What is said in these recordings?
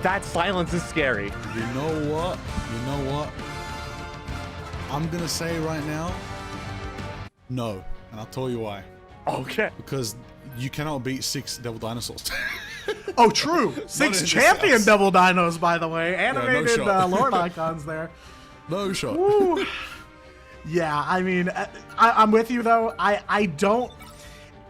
That silence is scary. You know what? You know what? I'm gonna say right now, no. And I'll tell you why. Okay. Because you cannot beat 6 Devil Dinosaurs. Oh, true. 6 champion Devil Dinos, by the way. Animated no Lord icons there. No shot. Woo. Yeah, I mean, I'm with you, though. I don't...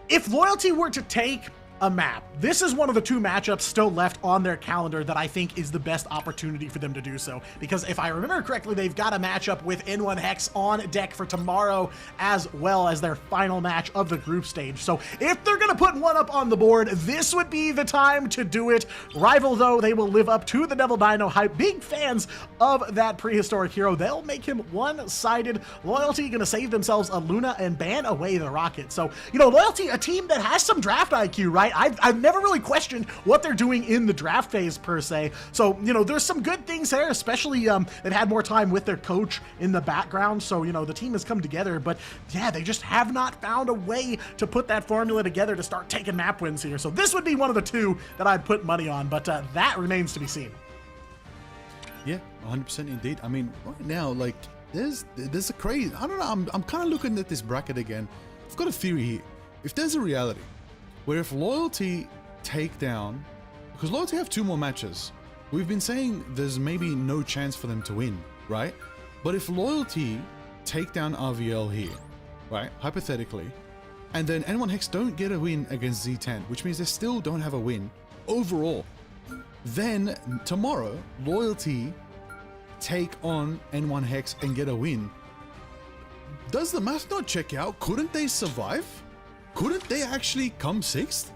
If Loyalty were to take a map, this is one of the 2 matchups still left on their calendar that I think is the best opportunity for them to do so. Because if I remember correctly, they've got a matchup with N1 Hex on deck for tomorrow, as well as their final match of the group stage. So if they're going to put one up on the board, this would be the time to do it. Rival, though, they will live up to the Devil Dino hype. Big fans of that prehistoric hero. They'll make him one-sided. Loyalty going to save themselves a Luna and ban away the Rocket. So, you know, Loyalty, a team that has some draft IQ, right? I've never really questioned what they're doing in the draft phase per se. So, you know, there's some good things there, especially they've had more time with their coach in the background. So, you know, the team has come together, but yeah, they just have not found a way to put that formula together to start taking map wins here. So this would be one of the 2 that I'd put money on, but that remains to be seen. Yeah, 100% indeed. I mean, right now, like, there's a crazy, I don't know, I'm kind of looking at this bracket again. I've got a theory here. If there's a reality where if Loyalty take down, because Loyalty have 2 more matches, we've been saying there's maybe no chance for them to win, right? But if Loyalty take down RVL here, right, hypothetically, and then N1 Hex don't get a win against Z10, which means they still don't have a win overall, then tomorrow, Loyalty take on N1 Hex and get a win. Does the math not check out? Couldn't they survive? Couldn't they actually come 6th?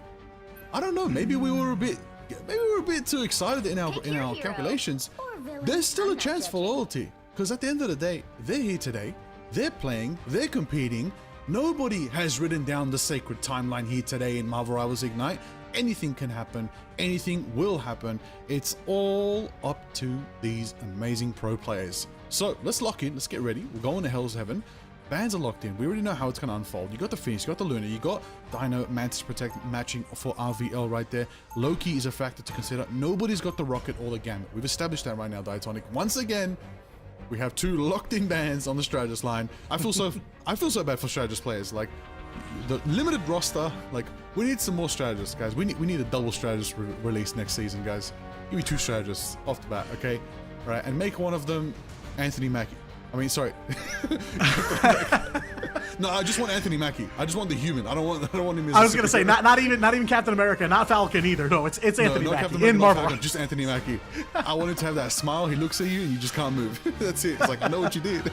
I don't know. Maybe we were a bit too excited in our calculations. There's still a chance for Loyalty, because at the end of the day, they're here today. They're playing. They're competing. Nobody has written down the sacred timeline here today in Marvel Rivals Ignite. Anything can happen. Anything will happen. It's all up to these amazing pro players. So let's lock in. Let's get ready. We're going to Hell's Heaven. Bans are locked in. We already know how it's going to unfold. You got the Phoenix, you got the Luna, you got Dino, Mantis Protect matching for RVL right there. Loki is a factor to consider. Nobody's got the Rocket or the Gambit. We've established that right now, Diatonic. Once again, we have 2 locked-in bans on the strategist line. I feel so bad for strategist players. Like, the limited roster, like, we need some more strategists, guys. We need a double strategist release next season, guys. Give me 2 strategists off the bat, okay? All right, and make one of them Anthony Mackie. I mean, sorry. No, I just want Anthony Mackie. I just want the human. I don't want him as I was gonna say not even Captain America, not Falcon either. No, it's Anthony Mackie in Marvel. Falcon, just Anthony Mackie. I want him to have that smile. He looks at you and you just can't move. That's it. It's like, I know what you did.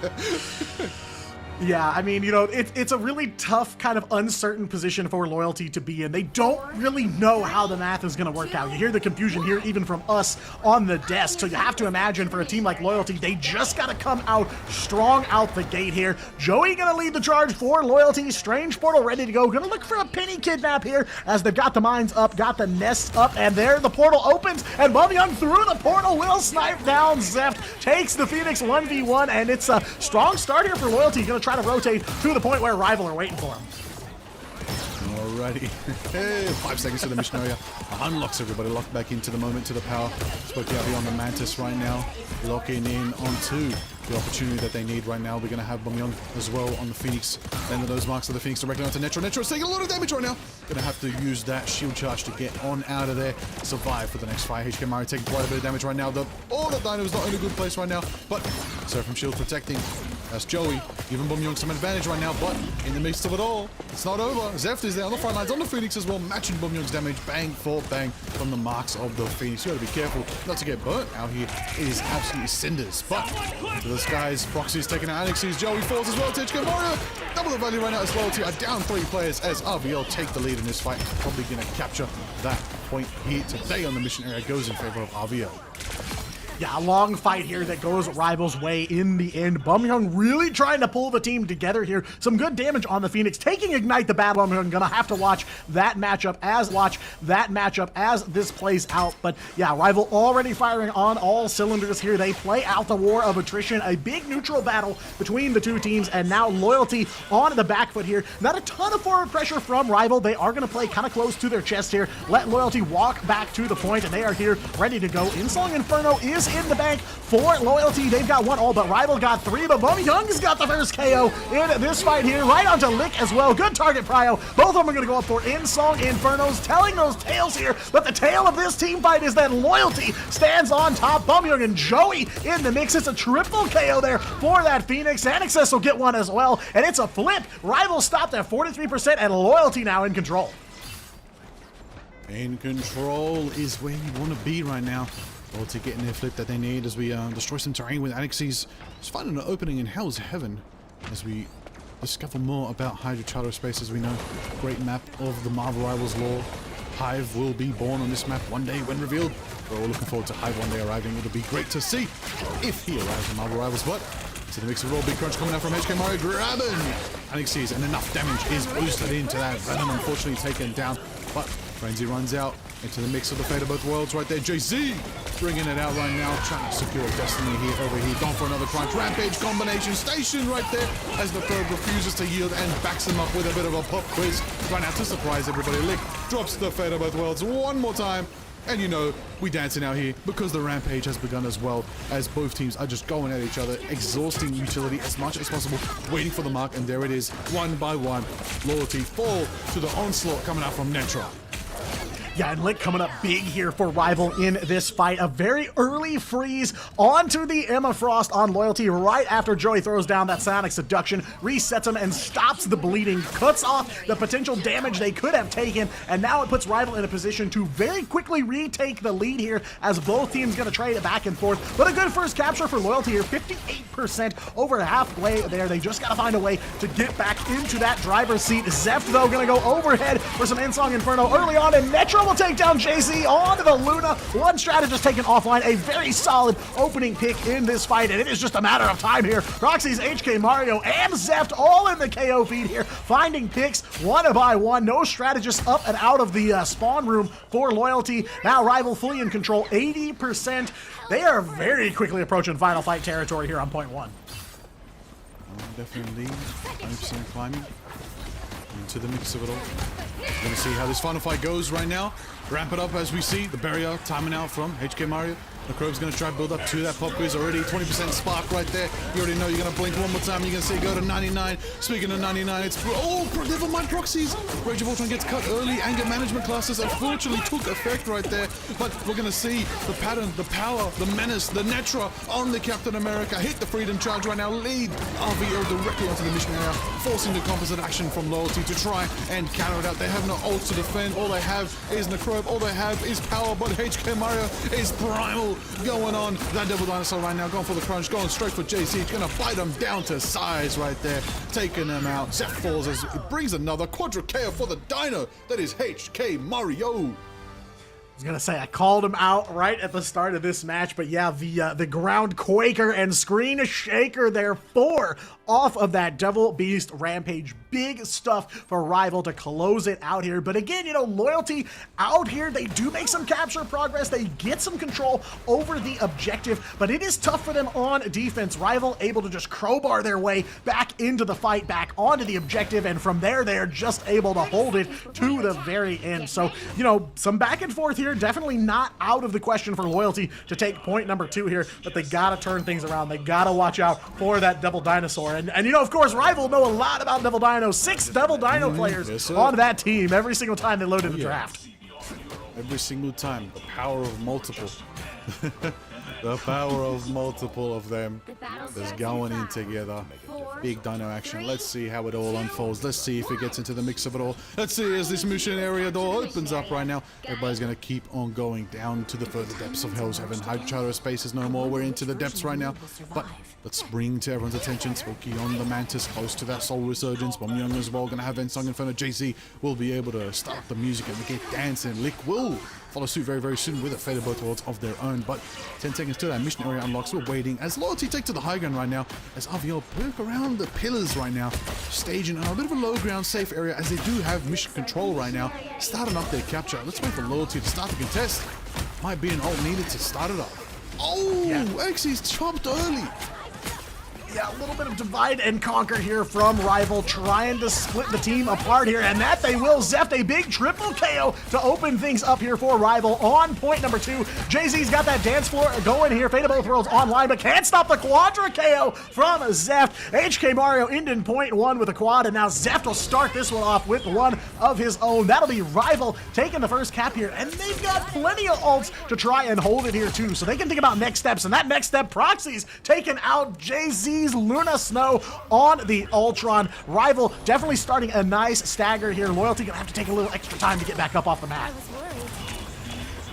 Yeah, I mean, you know, it's a really tough, kind of uncertain position for Loyalty to be in. They don't really know how the math is going to work out. You hear the confusion here even from us on the desk. So you have to imagine for a team like Loyalty, they just got to come out strong out the gate here. Joey going to lead the charge for Loyalty. Strange Portal ready to go. Going to look for a penny kidnap here as they've got the mines up, got the nests up, and there the portal opens, and Young through the portal will snipe down Zeft. Takes the Phoenix 1v1, and it's a strong start here for Loyalty. Going to try to rotate to the point where Rival are waiting for him. Alrighty. Hey, 5 seconds to the mission area. Unlocks everybody. Locked back into the moment, to the power. Spoke out beyond the Mantis right now. Locking in onto the opportunity that they need right now. We're going to have Bomyong as well on the Phoenix. Then those marks of the Phoenix directly onto Netro. Netro's taking a lot of damage right now. Going to have to use that shield charge to get on out of there. Survive for the next fight. HK Mario taking quite a bit of damage right now. The Dino is not in a good place right now. But Seraphim shield protecting. That's Joey. Giving Bomyong some advantage right now. But in the midst of it all, it's not over. Zeft is there on the front lines on the Phoenix as well. Matching Bomyong's damage. Bang for bang from the marks of the Phoenix. You got to be careful not to get burnt out here. It is absolutely cinders. But to the skies, Proxy is taking out Alexis. Joey falls as well to HK Mario. Double the value right now as well. Are down 3 players as RVL take the lead in this fight. Probably going to capture that point here today on the mission area. Goes in favor of RVL. Yeah, a long fight here that goes Rival's way in the end. Bumyoung really trying to pull the team together here. Some good damage on the Phoenix, taking Ignite the Battle. Bumyoung gonna have to watch that matchup as this plays out. But yeah, Rival already firing on all cylinders here. They play out the war of attrition, a big neutral battle between the two teams, and now Loyalty on the back foot here. Not a ton of forward pressure from Rival. They are gonna play kind of close to their chest here. Let Loyalty walk back to the point, and they are here ready to go. Insong Inferno is in the bank for Loyalty. They've got one all, but Rival got three, but Bumyoung's got the first KO in this fight here, right onto Lick as well. Good target prio. Both of them are going to go up for Insong Infernos, telling those tales here, but the tale of this team fight is that Loyalty stands on top. Bumyoung and Joey in the mix. It's a triple KO there for that Phoenix. Anixis will get one as well, and it's a flip. Rival stopped at 43%, and Loyalty now in control. In control is where you want to be right now. Loyalty getting their flip that they need as we destroy some terrain with Anixis. Just finding an opening in Hell's Heaven as we discover more about Hydra Charter Space. As we know, great map of the Marvel Rivals lore. Hive will be born on this map one day when revealed. We're all looking forward to Hive one day arriving. It'll be great to see if he arrives in Marvel Rivals. But to the mix of all, big crunch coming out from HK Mario, grabbing Anixis, and enough damage is boosted into that. Venom unfortunately taken down, but Frenzy runs out into the mix of the fate of both worlds right there. JZ bringing it out right now, trying to secure Destiny here over here. Gone for another crunch. Rampage combination station right there as the third refuses to yield and backs him up with a bit of a pop quiz. Right now to surprise everybody. Lick drops the fate of both worlds one more time. And you know, we dancing out here because the Rampage has begun as well, as both teams are just going at each other, exhausting utility as much as possible, waiting for the mark, and there it is, one by one. Loyalty fall to the onslaught coming out from Netra. Yeah, and Lick coming up big here for Rival in this fight. A very early freeze onto the Emma Frost on Loyalty right after Joey throws down that Sonic Seduction, resets him and stops the bleeding, cuts off the potential damage they could have taken, and now it puts Rival in a position to very quickly retake the lead here as both teams going to trade it back and forth. But a good first capture for Loyalty here, 58% over halfway there. They just got to find a way to get back into that driver's seat. Zeph, though, going to go overhead for some Insong Inferno early on, and Netra will take down JC onto the Luna. One strategist taken offline. A very solid opening pick in this fight, and it is just a matter of time here. Roxy's HK Mario and Zeft all in the KO feed here, finding picks one by one. No strategists up and out of the spawn room for Loyalty. Now Rival fully in control, 80%. They are very quickly approaching final fight territory here on point one. Definitely 100% climbing into the mix of it all. We're going to see how this final fight goes right now. Ramp it up as we see the barrier timing out from HK Mario. Necrobe's going to try to build up to that pop quiz already. 20% spark right there. You already know you're going to blink one more time. You're going to see go to 99. Speaking of 99, it's... Oh, never mind proxies. Rage of Ultron gets cut early. Anger management classes unfortunately took effect right there. But we're going to see the pattern, the power, the menace, the Netra on the Captain America. Hit the freedom charge right now. Lead RVL directly onto the mission area. Forcing the composite action from Loyalty to try and counter it out. They have no ult to defend. All they have is Necrobe. All they have is power. But HK Mario is primal going on. That Devil Dinosaur right now going for the crunch, going straight for JC. It's gonna bite him down to size right there, taking him out. Zeph falls as it brings another quadra KO for the Dino. That is HK Mario. I was gonna say I called him out right at the start of this match, but yeah, the ground quaker and screen shaker there, 4 off of that Devil Beast Rampage. Big stuff for Rival to close it out here. But again, you know, Loyalty out here, they do make some capture progress. They get some control over the objective, but it is tough for them on defense. Rival able to just crowbar their way back into the fight, back onto the objective, and from there, they're just able to hold it to the very end. So, you know, some back and forth here. Definitely not out of the question for Loyalty to take point number 2 here, but they gotta turn things around. They gotta watch out for that Devil Dinosaur. And you know, of course, Rival know a lot about Devil Dino. 6 Devil Dino players on that team every single time they load in the draft. Every single time. The power of multiple. The power of multiple of them. Just going in together. Big dino action. Let's see how it all unfolds. Let's see if it gets into the mix of it all. Let's see as this mission area door opens up right now. Everybody's going to keep on going down to the further depths of Hell's Heaven. Hydro space is no more. We're into the depths right now. But let's bring to everyone's attention Spooky on the Mantis, close to that Soul Resurgence. Bomb Young as well. Going to have Ensong in front of JC. Will be able to start the music and get dancing. Lick will follow suit very, very soon with a Fated Boat Worlds of their own. But 10 seconds to that mission area unlocks. We're waiting as Loyalty take to the high ground right now. As RVL perk around the pillars right now. Staging on a bit of a low ground safe area as they do have mission control right now. Starting up their capture. Let's wait for Loyalty to start the contest. Might be an ult needed to start it up. Oh, Xy's chopped early. Yeah, a little bit of divide and conquer here from Rival, trying to split the team apart here, and that they will. Zeft a big triple KO to open things up here for Rival on point number 2. Jay-Z's got that dance floor going here. Fate of Both Worlds online, but can't stop the quadra KO from Zeft. HK Mario ending point 1 with a quad, and now Zeft will start this one off with one of his own. That'll be Rival taking the first cap here, and they've got plenty of ults to try and hold it here too, so they can think about next steps, and that next step, Proxy's taking out Jay-Z Luna Snow on the Ultron. Rival definitely starting a nice stagger here. Loyalty gonna have to take a little extra time to get back up off the mat.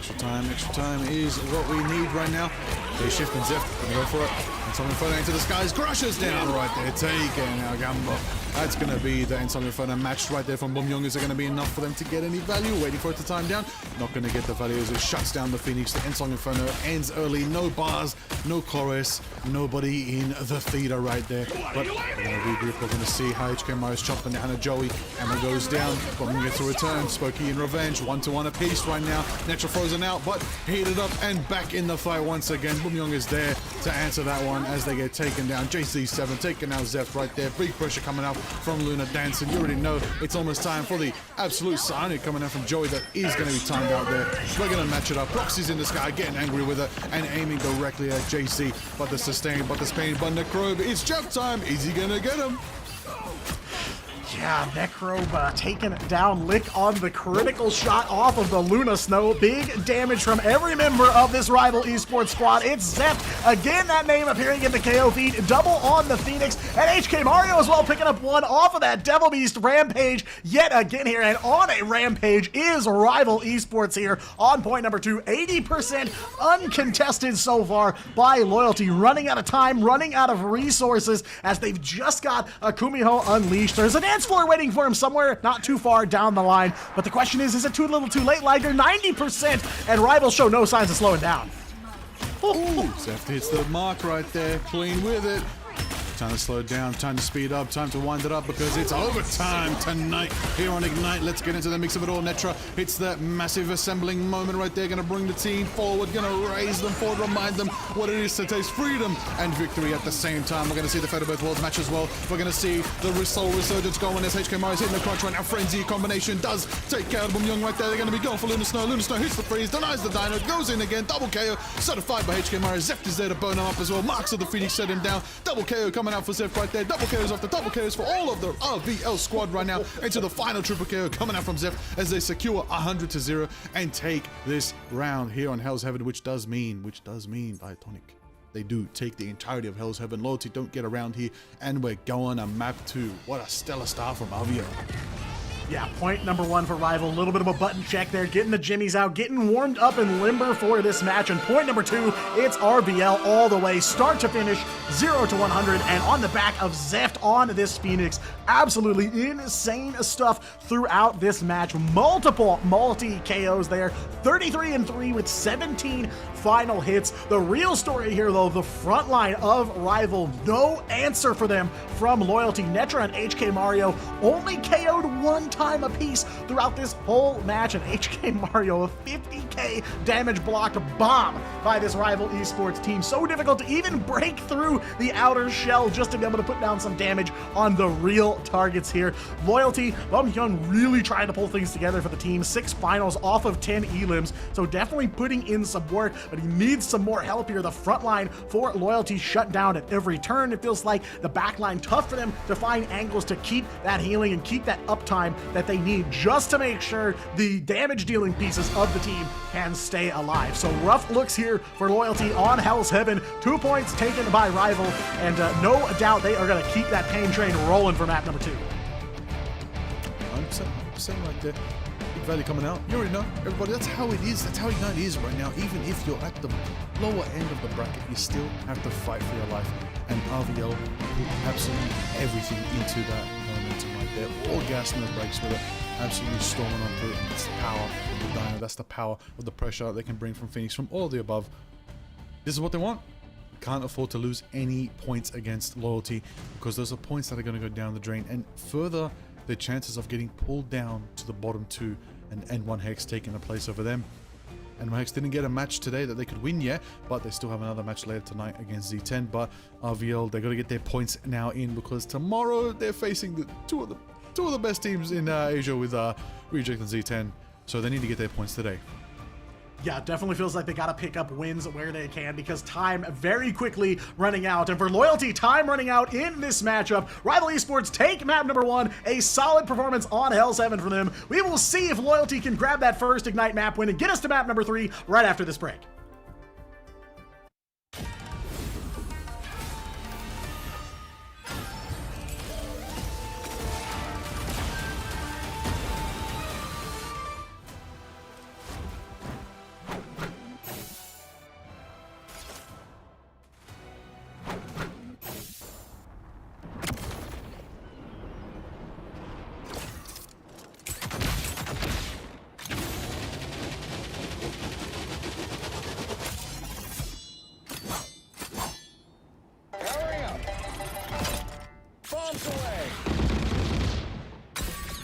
Extra time is what we need right now. They shift and Zip, gonna go for it. And someone floating into the skies, crushes down right there, taking our Gamba. That's going to be the Ensong Inferno match right there from Bumyoung. Is it going to be enough for them to get any value? Waiting for it to time down. Not going to get the value as it shuts down the Phoenix. The Ensong Inferno ends early. No bars, no chorus, nobody in the theater right there. But we're going to regroup. We're going to see how HK Mario is chopping down a Joey. Hammer goes down. Bumyoung gets a return. Spooky in revenge. 1-1 apiece right now. Netra frozen out, but heated up and back in the fight once again. Bumyoung is there to answer that one as they get taken down. JC7 taking out Zeph right there. Big pressure coming out from Luna dancing. You already know it's almost time for the absolute Psionic coming out from Joey that is going to be timed out there. We're going to match it up. Proxy's in the sky, getting angry with it and aiming directly at JC. But the sustain, but the Spain, but Necrobe. It's Jeff time. Is he going to get him? Yeah, Necrobe taking it down. Lick on the critical shot off of the Luna Snow. Big damage from every member of this Rival Esports squad. It's Zep. Again, that name appearing in the KO feed. Double on the Phoenix. And HK Mario as well, picking up one off of that Devil Beast Rampage yet again here. And on a Rampage is Rival Esports here on point number 2. 80% uncontested so far by Loyalty. Running out of time, running out of resources as they've just got a Kumiho unleashed. There's an dance floor waiting for him somewhere not too far down the line. But the question is it too little too late? Liger 90% and Rival show no signs of slowing down. Ooh, Zeph hits the mark right there. Clean with it. Time to slow it down, time to speed up, time to wind it up because it's overtime tonight here on Ignite. Let's get into the mix of it all. Netra hits that massive assembling moment right there. Going to bring the team forward, going to raise them forward, remind them what it is to taste freedom and victory at the same time. We're going to see the Fate of Both Worlds match as well. We're going to see the Soul Resurgence going as HK Mario's hitting the crunch right now. Frenzy combination does take out Bumyoung right there. They're going to be going for Luna Snow. Luna Snow hits the freeze, denies the dino, goes in again. Double KO, certified by HK Mario. Zeft is there to burn him up as well. Marks of the Phoenix set him down. Double KO coming out for Zeft right there. Double KOs after double KOs for all of the RVL squad right now into the final triple KO coming out from Zeft as they secure 100-0 and take this round here on Hell's Heaven, which does mean Biotonic. They do take the entirety of Hell's Heaven. Loyalty don't get around here, and we're going a map 2. What a stellar start from RVL. Yeah, point number 1 for Rival. A little bit of a button check there, getting the jimmies out, getting warmed up and limber for this match. And point number 2, it's RVL all the way, start to finish, 0 to 100, and on the back of Zeft on this Phoenix. Absolutely insane stuff throughout this match. Multiple multi-KOs there, 33-3 with 17 final hits. The real story here, though, the front line of Rival, no answer for them from Loyalty. Netra and HK Mario only KO'd one time apiece throughout this whole match, and HK Mario a 50k damage blocked bomb by this Rival Esports team. So difficult to even break through the outer shell just to be able to put down some damage on the real targets here. Loyalty, Bumyoung really trying to pull things together for the team. 6 finals off of 10 elims, so definitely putting in some work, but he needs some more help here. The front line for Loyalty shut down at every turn. It feels like the back line tough for them to find angles to keep that healing and keep that uptime that they need just to make sure the damage dealing pieces of the team can stay alive. So rough looks here for Loyalty on Hell's Heaven. 2 points taken by Rival, and no doubt they are going to keep that pain train rolling for map number 2. 100% right there. Big value coming out. You already know, everybody, that's how it is. That's how Ignite is right now. Even if you're at the lower end of the bracket, you still have to fight for your life. And RVL put absolutely everything into that momentum right there. All gas and the brakes with it. Absolutely storming on through. That's the power of the Dino. That's the power of the pressure they can bring from Phoenix, from all of the above. This is what they want. Can't afford to lose any points against Loyalty, because those are points that are going to go down the drain and further their chances of getting pulled down to the bottom 2 and N1 Hex taking a place over them. And Hex didn't get a match today that they could win yet, but they still have another match later tonight against Z10. But RVL, they got to get their points now in, because tomorrow they're facing the two of the best teams in Asia with Reject and Z10. So they need to get their points today. Yeah, definitely feels like they got to pick up wins where they can, because time very quickly running out. And for Loyalty, time running out in this matchup. Rival Esports take map number 1. A solid performance on Hell's Heaven for them. We will see if Loyalty can grab that first Ignite map win and get us to map number 3 right after this break.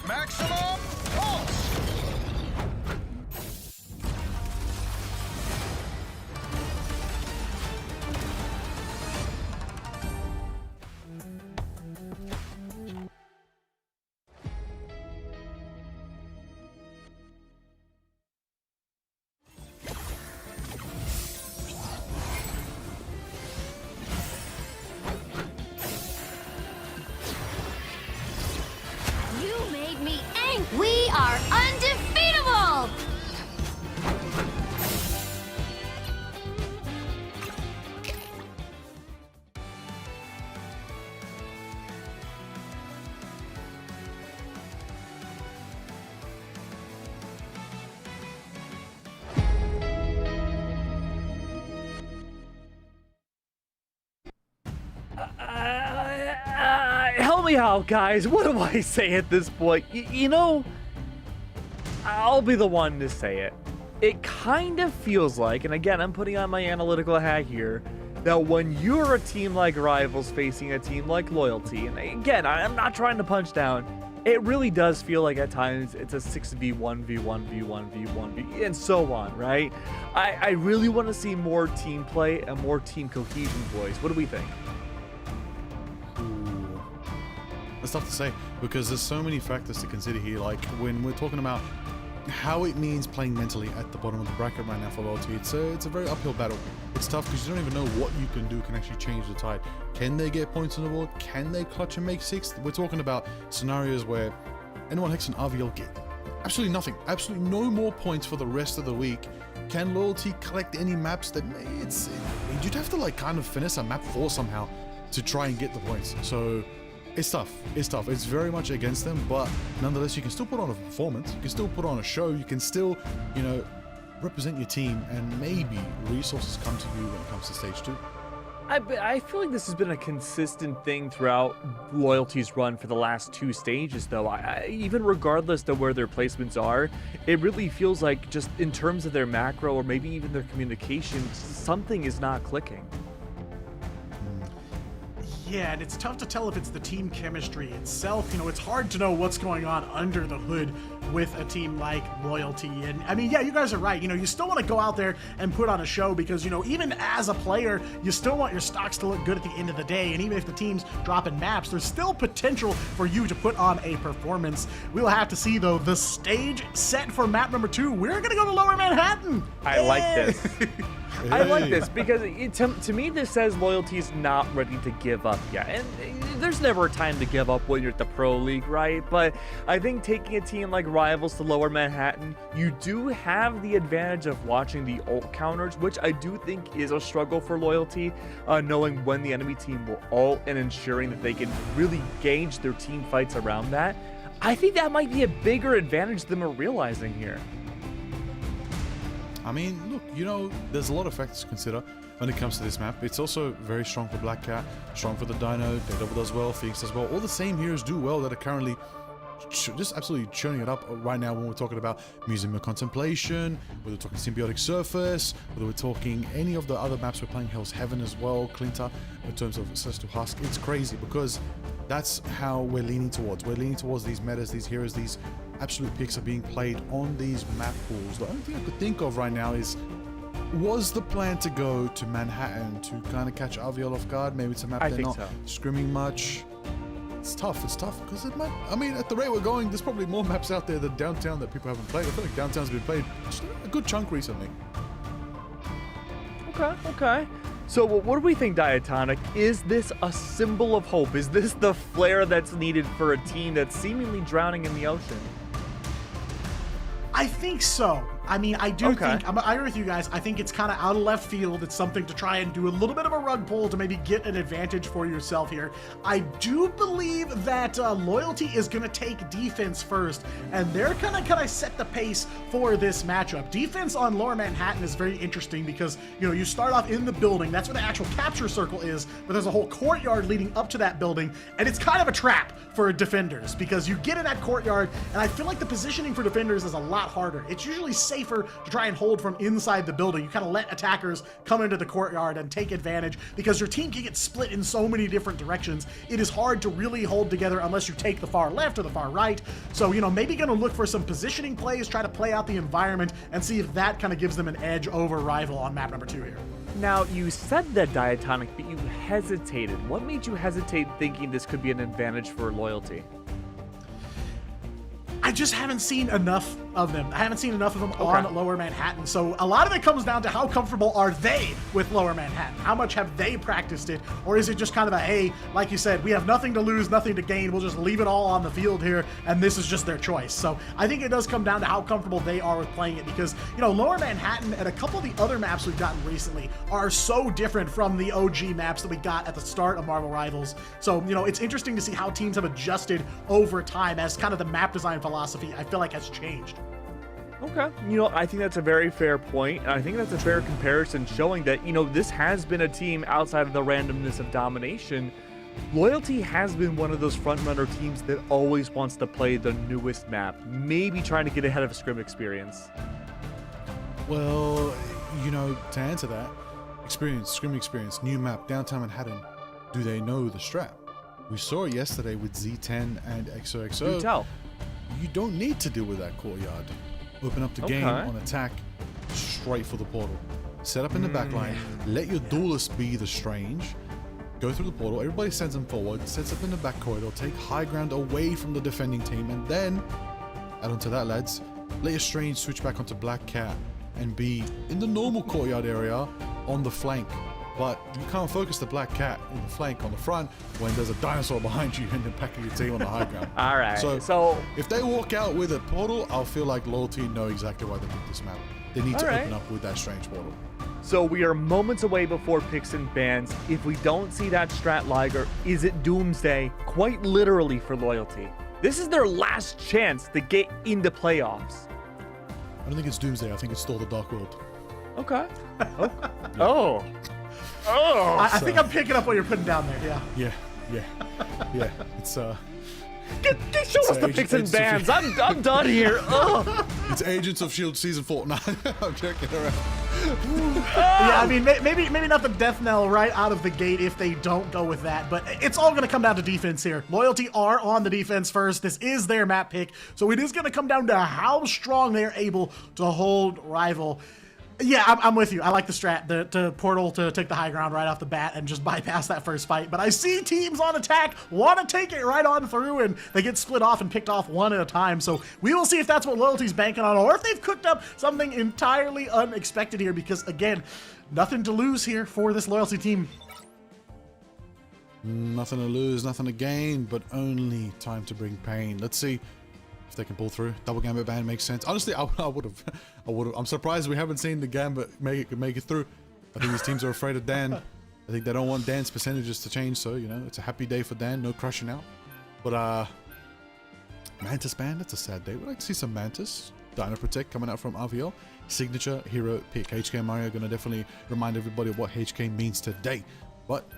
Maximum pulse! We are undefeatable! Help me out, guys. What do I say at this point? You know, I'll be the one to say it. It kind of feels like, and again, I'm putting on my analytical hat here, that when you're a team like Rivals facing a team like Loyalty, and again, I'm not trying to punch down, it really does feel like at times it's a 6v1, v1, v1, v1, and so on, right? I really want to see more team play and more team cohesion, boys. What do we think? It's tough to say, because there's so many factors to consider here. Like when we're talking about how it means playing mentally at the bottom of the bracket right now for Loyalty, it's a very uphill battle. It's tough because you don't even know what you can do can actually change the tide. Can they get points on the board? Can they clutch and make 6th? We're talking about scenarios where N1 Hex and RVL get absolutely nothing, absolutely no more points for the rest of the week. Can Loyalty collect any maps that you'd have to like kind of finesse a map 4 somehow to try and get the points. So it's tough. It's tough. It's very much against them, but nonetheless, you can still put on a performance. You can still put on a show. You can still, you know, represent your team, and maybe resources come to you when it comes to stage 2. I feel like this has been a consistent thing throughout Loyalty's run for the last 2 stages, though. Even regardless of where their placements are, it really feels like just in terms of their macro or maybe even their communication, something is not clicking. Yeah, and it's tough to tell if it's the team chemistry itself. You know, it's hard to know what's going on under the hood with a team like Loyalty. And I mean, yeah, you guys are right. You know, you still want to go out there and put on a show because, you know, even as a player, you still want your stocks to look good at the end of the day. And even if the team's dropping maps, there's still potential for you to put on a performance. We'll have to see, though, the stage set for map number 2. We're going to go to Lower Manhattan. I like this. I like Hey. this because to me this says Loyalty's not ready to give up yet. And there's never a time to give up when you're at the Pro League, right? But I think taking a team like Rivals to Lower Manhattan, you do have the advantage of watching the ult counters, which I do think is a struggle for Loyalty, knowing when the enemy team will ult and ensuring that they can really gauge their team fights around that. I think that might be a bigger advantage than we're realizing here. I mean, look, you know, there's a lot of factors to consider when it comes to this map. It's also very strong for Black Cat, strong for the Dino, Daredevil does well, Phoenix does well. All the same heroes do well that are currently just absolutely churning it up right now when we're talking about Museum of Contemplation, whether we're talking Symbiotic Surface, whether we're talking any of the other maps we're playing, Hell's Heaven as well, Clinta, in terms of Celestial Husk. It's crazy because that's how we're leaning towards. We're leaning towards these metas, these heroes, these absolute picks are being played on these map pools. The only thing I could think of right now is, was the plan to go to Manhattan to kind of catch RVL off guard? Maybe it's a map I they're think not so. scrimming much. It's tough because it might, I mean, at the rate we're going, there's probably more maps out there than Downtown that people haven't played. I feel like Downtown's been played just a good chunk recently. Okay. So what do we think, Diatonic? Is this a symbol of hope? Is this the flare that's needed for a team that's seemingly drowning in the ocean? I think so. I mean, I do Okay. think, I agree with you guys. I think it's kind of out of left field. It's something to try and do a little bit of a rug pull to maybe get an advantage for yourself here. I do believe that Loyalty is going to take defense first, and they're going to kind of set the pace for this matchup. Defense on Lower Manhattan is very interesting because, you know, you start off in the building. That's where the actual capture circle is, but there's a whole courtyard leading up to that building, and it's kind of a trap for defenders because you get in that courtyard, and I feel like the positioning for defenders is a lot harder. It's usually safer to try and hold from inside the building. You kind of let attackers come into the courtyard and take advantage because your team can get split in so many different directions. It is hard to really hold together unless you take the far left or the far right. So, you know, maybe going to look for some positioning plays, try to play out the environment and see if that kind of gives them an edge over Rival on map number 2 here. Now, you said that, Diatonic, but you hesitated. What made you hesitate thinking this could be an advantage for Loyalty? I just haven't seen enough of them. I haven't seen enough of them on Lower Manhattan. So a lot of it comes down to how comfortable are they with Lower Manhattan? How much have they practiced it? Or is it just kind of a, hey, like you said, we have nothing to lose, nothing to gain. We'll just leave it all on the field here. And this is just their choice. So I think it does come down to how comfortable they are with playing it because, you know, Lower Manhattan and a couple of the other maps we've gotten recently are so different from the OG maps that we got at the start of Marvel Rivals. So, you know, it's interesting to see how teams have adjusted over time as kind of the map design philosophy, I feel like, has changed. Okay. You know, I think that's a very fair point, and I think that's a fair comparison showing that, you know, this has been a team outside of the randomness of domination. Loyalty has been one of those frontrunner teams that always wants to play the newest map, maybe trying to get ahead of a scrim experience. Well, you know, to answer that, scrim experience, new map, Downtown Manhattan, do they know the strat? We saw it yesterday with Z10 and XOXO. Do tell. You don't need to deal with that courtyard. Open up the game on attack, straight for the portal. Set up in the back line, let your duelist be the Strange, go through the portal, everybody sends them forward, sets up in the back corridor, take high ground away from the defending team, and then, add on to that, lads, let your Strange switch back onto Black Cat and be in the normal courtyard area on the flank. But you can't focus the Black Cat in the flank on the front when there's a dinosaur behind you and then packing your team on the high ground. All right. So if they walk out with a portal, I'll feel like Loyalty know exactly why they picked this map. They need to open up with that Strange portal. So we are moments away before picks and bans. If we don't see that strat Liger, is it doomsday? Quite literally for Loyalty. This is their last chance to get into playoffs. I don't think it's doomsday. I think it's still the Dark World. Okay. Oh. I think I'm picking up what you're putting down there, yeah. Yeah. It's Show us the picks and it's bans. I'm done here. Ugh. It's Agents of S.H.I.E.L.D. season 4. No, I'm joking around. Yeah, I mean, maybe not the death knell right out of the gate if they don't go with that, but it's all going to come down to defense here. Loyalty are on the defense first. This is their map pick, so it is going to come down to how strong they are able to hold Rival. Yeah, I'm with you. I like the strat, the portal to take the high ground right off the bat and just bypass that first fight. But I see teams on attack want to take it right on through, and they get split off and picked off one at a time. So we will see if that's what Loyalty's banking on, or if they've cooked up something entirely unexpected here. Because again, nothing to lose here for this loyalty team. Nothing to lose, nothing to gain, but only time to bring pain. Let's see if they can pull through. Double Gambit ban makes sense. Honestly, I would have. I'm surprised we haven't seen the Gambit make it through. I think these teams are afraid of Dan. I think they don't want Dan's percentages to change, so, you know, it's a happy day for Dan. No crushing out. But, Mantis ban, that's a sad day. We'd like to see some Mantis. Dino Protect coming out from RVL. Signature hero pick. HK and Mario are going to definitely remind everybody of what HK means today. But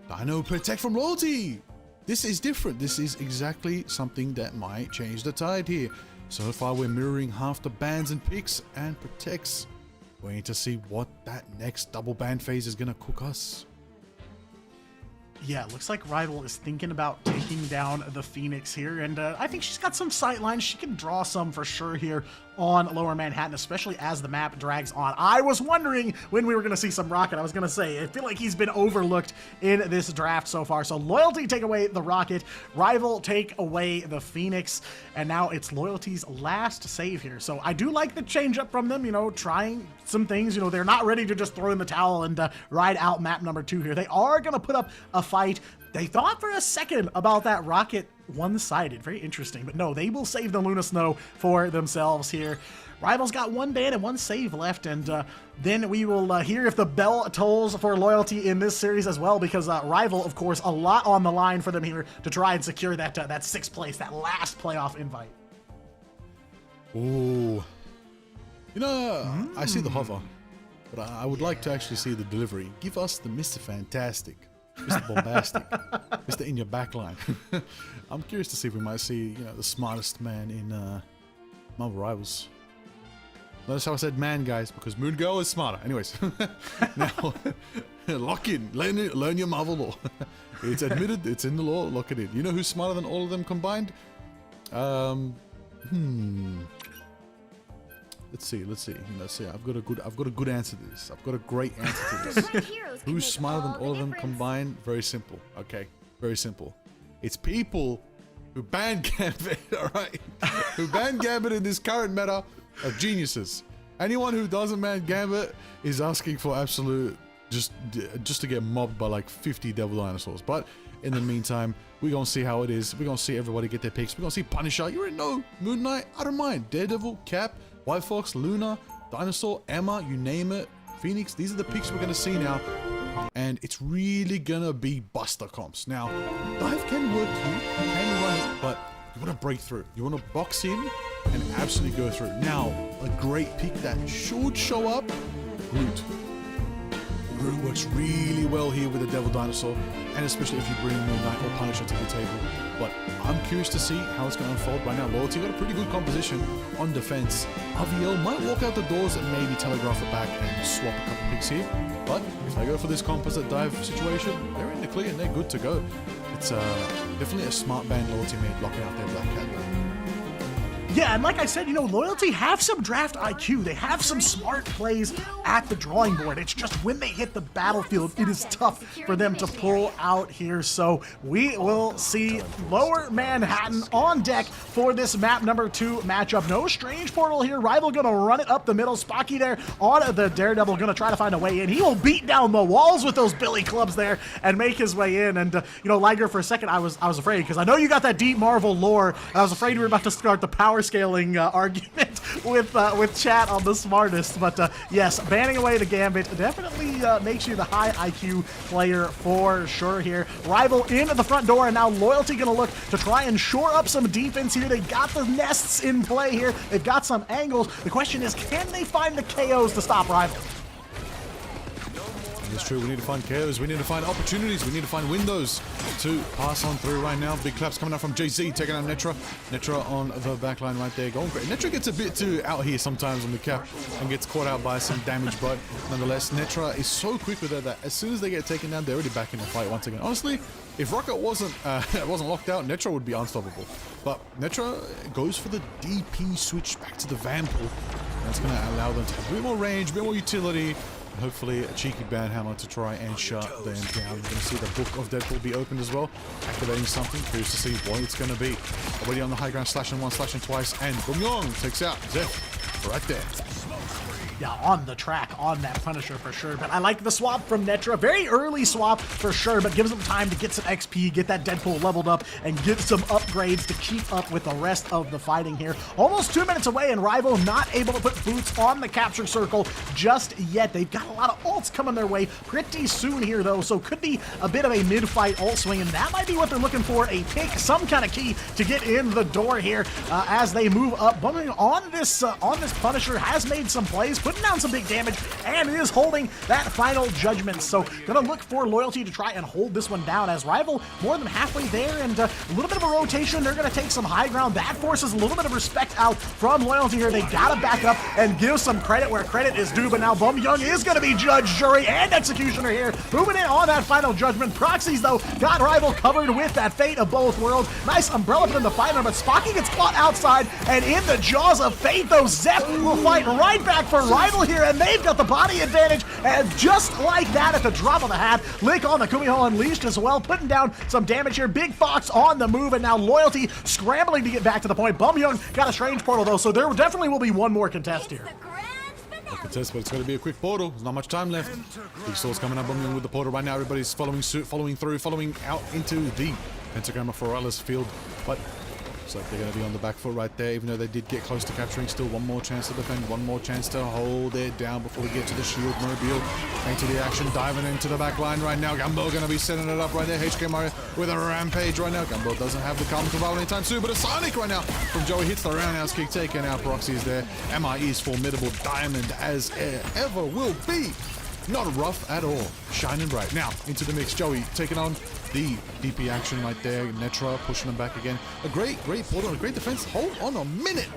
Dino Protect from Loyalty! This is different. This is exactly something that might change the tide here. So far, we're mirroring half the bans and picks and protects. Waiting to see what that next double ban phase is going to cook us. Yeah, looks like Rival is thinking about taking down the Phoenix here, and I think she's got some sight lines. She can draw some for sure here on Lower Manhattan, especially as the map drags on. I was wondering when we were going to see some Rocket. I was going to say, I feel like he's been overlooked in this draft so far. So Loyalty take away the Rocket, Rival take away the Phoenix, and now it's Loyalty's last save here. So I do like the change up from them, you know, trying some things. You know, they're not ready to just throw in the towel and ride out map number 2 here. They are going to put up a fight. They thought for a second about that Rocket one-sided. Very interesting. But no, they will save the Luna Snow for themselves here. Rival's got 1 ban and 1 save left, and then we will hear if the bell tolls for Loyalty in this series as well, because Rival, of course, a lot on the line for them here to try and secure that that 6th place, that last playoff invite. Ooh. You know, I see the hover, but I would like to actually see the delivery. Give us the Mr. Fantastic, Mr. Bombastic, Mr. In Your Backline. I'm curious to see if we might see, you know, the smartest man in Marvel Rivals. Notice how I said man, guys, because Moon Girl is smarter. Anyways, now, lock in. Learn your Marvel lore. It's admitted, it's in the law, lock it in. You know who's smarter than all of them combined? Let's see. I've got a good answer to this. I've got a great answer to this. Who's smarter than all of them combined? Very simple. Okay, very simple. It's people who ban Gambit, alright? Who ban Gambit in this current meta of geniuses. Anyone who doesn't ban Gambit is asking for absolute, just to get mobbed by like 50 Devil Dinosaurs. But in the meantime, we're gonna see how it is. We're gonna see everybody get their picks. We're gonna see Punisher. You already know. Moon Knight, I don't mind. Daredevil, Cap, White Fox, Luna, Dinosaur, Emma, you name it. Phoenix, these are the picks we're gonna see now. And it's really gonna be Buster comps. Now, Dive can work here, can run it, but you wanna break through. You wanna box in and absolutely go through. Now, a great pick that should show up, Groot. Groot works really well here with the Devil Dinosaur, and especially if you bring Moon Knight or Punisher to the table. But I'm curious to see how it's going to unfold. Right now, Loyalty got a pretty good composition on defense. RVL might walk out the doors and maybe telegraph it back and swap a couple picks here. But if they go for this composite dive situation, they're in the clear and they're good to go. It's definitely a smart band Loyalty made blocking out their Black Cat. Yeah, and like I said, you know, Loyalty have some draft IQ. They have some smart plays at the drawing board. It's just when they hit the battlefield, it is tough for them to pull out here. So we will see Lower Manhattan on deck for this map number 2 matchup. No strange portal here. Rival gonna run it up the middle. Spocky there on the Daredevil, gonna try to find a way in. He will beat down the walls with those billy clubs there and make his way in. And you know, Liger, for a second I was afraid, because I know you got that deep Marvel lore, and I was afraid we were about to start the power scaling argument with chat on the smartest. But yes, banning away the Gambit definitely makes you the high IQ player for sure here. Rival in the front door, and now Loyalty gonna look to try and shore up some defense here. They got the nests in play here. They've got some angles. The question is, can they find the KOs to stop Rival? It's true, we need to find KOs, we need to find opportunities, we need to find windows to pass on through right now. Big claps coming out from JZ, taking out Netra. Netra on the backline right there, going great. Netra gets a bit too out here sometimes on the cap and gets caught out by some damage, but nonetheless, Netra is so quick with it that as soon as they get taken down, they're already back in the fight once again. Honestly, if Rocket wasn't locked out, Netra would be unstoppable. But Netra goes for the DP switch back to the Vampire. That's going to allow them to have a bit more range, a bit more utility. Hopefully a cheeky banhammer to try and shut them down. We're going to see the Book of Deadpool be opened as well, activating something. Curious to see what it's going to be. Already on the high ground, slashing once, slashing twice, and Boom Yong takes out Zeph right there. yeah, on the track on that Punisher for sure. But I like the swap from Netra. Very early swap for sure, but gives them time to get some XP, get that Deadpool leveled up, and get some upgrades to keep up with the rest of the fighting here. Almost 2 minutes away, and Rival not able to put boots on the capture circle just yet. They've got a lot of ults coming their way pretty soon here, though, so could be a bit of a mid-fight ult swing, and that might be what they're looking for, a pick, some kind of key to get in the door here as they move up. Bumping on this Punisher has made some plays, putting down some big damage, and is holding that final judgment. So gonna look for Loyalty to try and hold this one down, as Rival more than halfway there, and a little bit of a rotation. They're gonna take some high ground. That forces a little bit of respect out from Loyalty here. They gotta back up and give some credit where credit is due, but now Bum Young is gonna be judge, jury, and executioner here, moving in on that final judgment. Proxies, though, got Rival covered with that fate of both worlds. Nice umbrella put in the fighter, but Spocky gets caught outside, and in the jaws of fate, though, Zep will fight right back for Rival here, and they've got the body advantage, and just like that, at the drop of a hat, Lick on the Kumiho Unleashed as well, putting down some damage here. Big Fox on the move, and now Loyalty scrambling to get back to the point. Bum Young got a strange portal, though, so there definitely will be one more contest here. Contest, but it's going to be a quick portal. There's not much time left. Big Soul's coming up with the portal right now. Everybody's following suit, following through, following out into the pentagram of Forellis field, but looks like they're going to be on the back foot right there, even though they did get close to capturing. Still one more chance to defend, one more chance to hold it down before we get to the shield mobile. Into the action, diving into the back line right now. Gumbo going to be setting it up right there. HK Mario with a rampage right now. Gumbo doesn't have the calm control anytime soon, but a Sonic right now from Joey hits the roundhouse kick, taking out Proxy is there. MRE is formidable, diamond as ever will be. Not rough at all, shining bright. Now, into the mix, Joey taking on the DP action right there. Netra pushing them back again. A great portal, a great defense. Hold on a minute,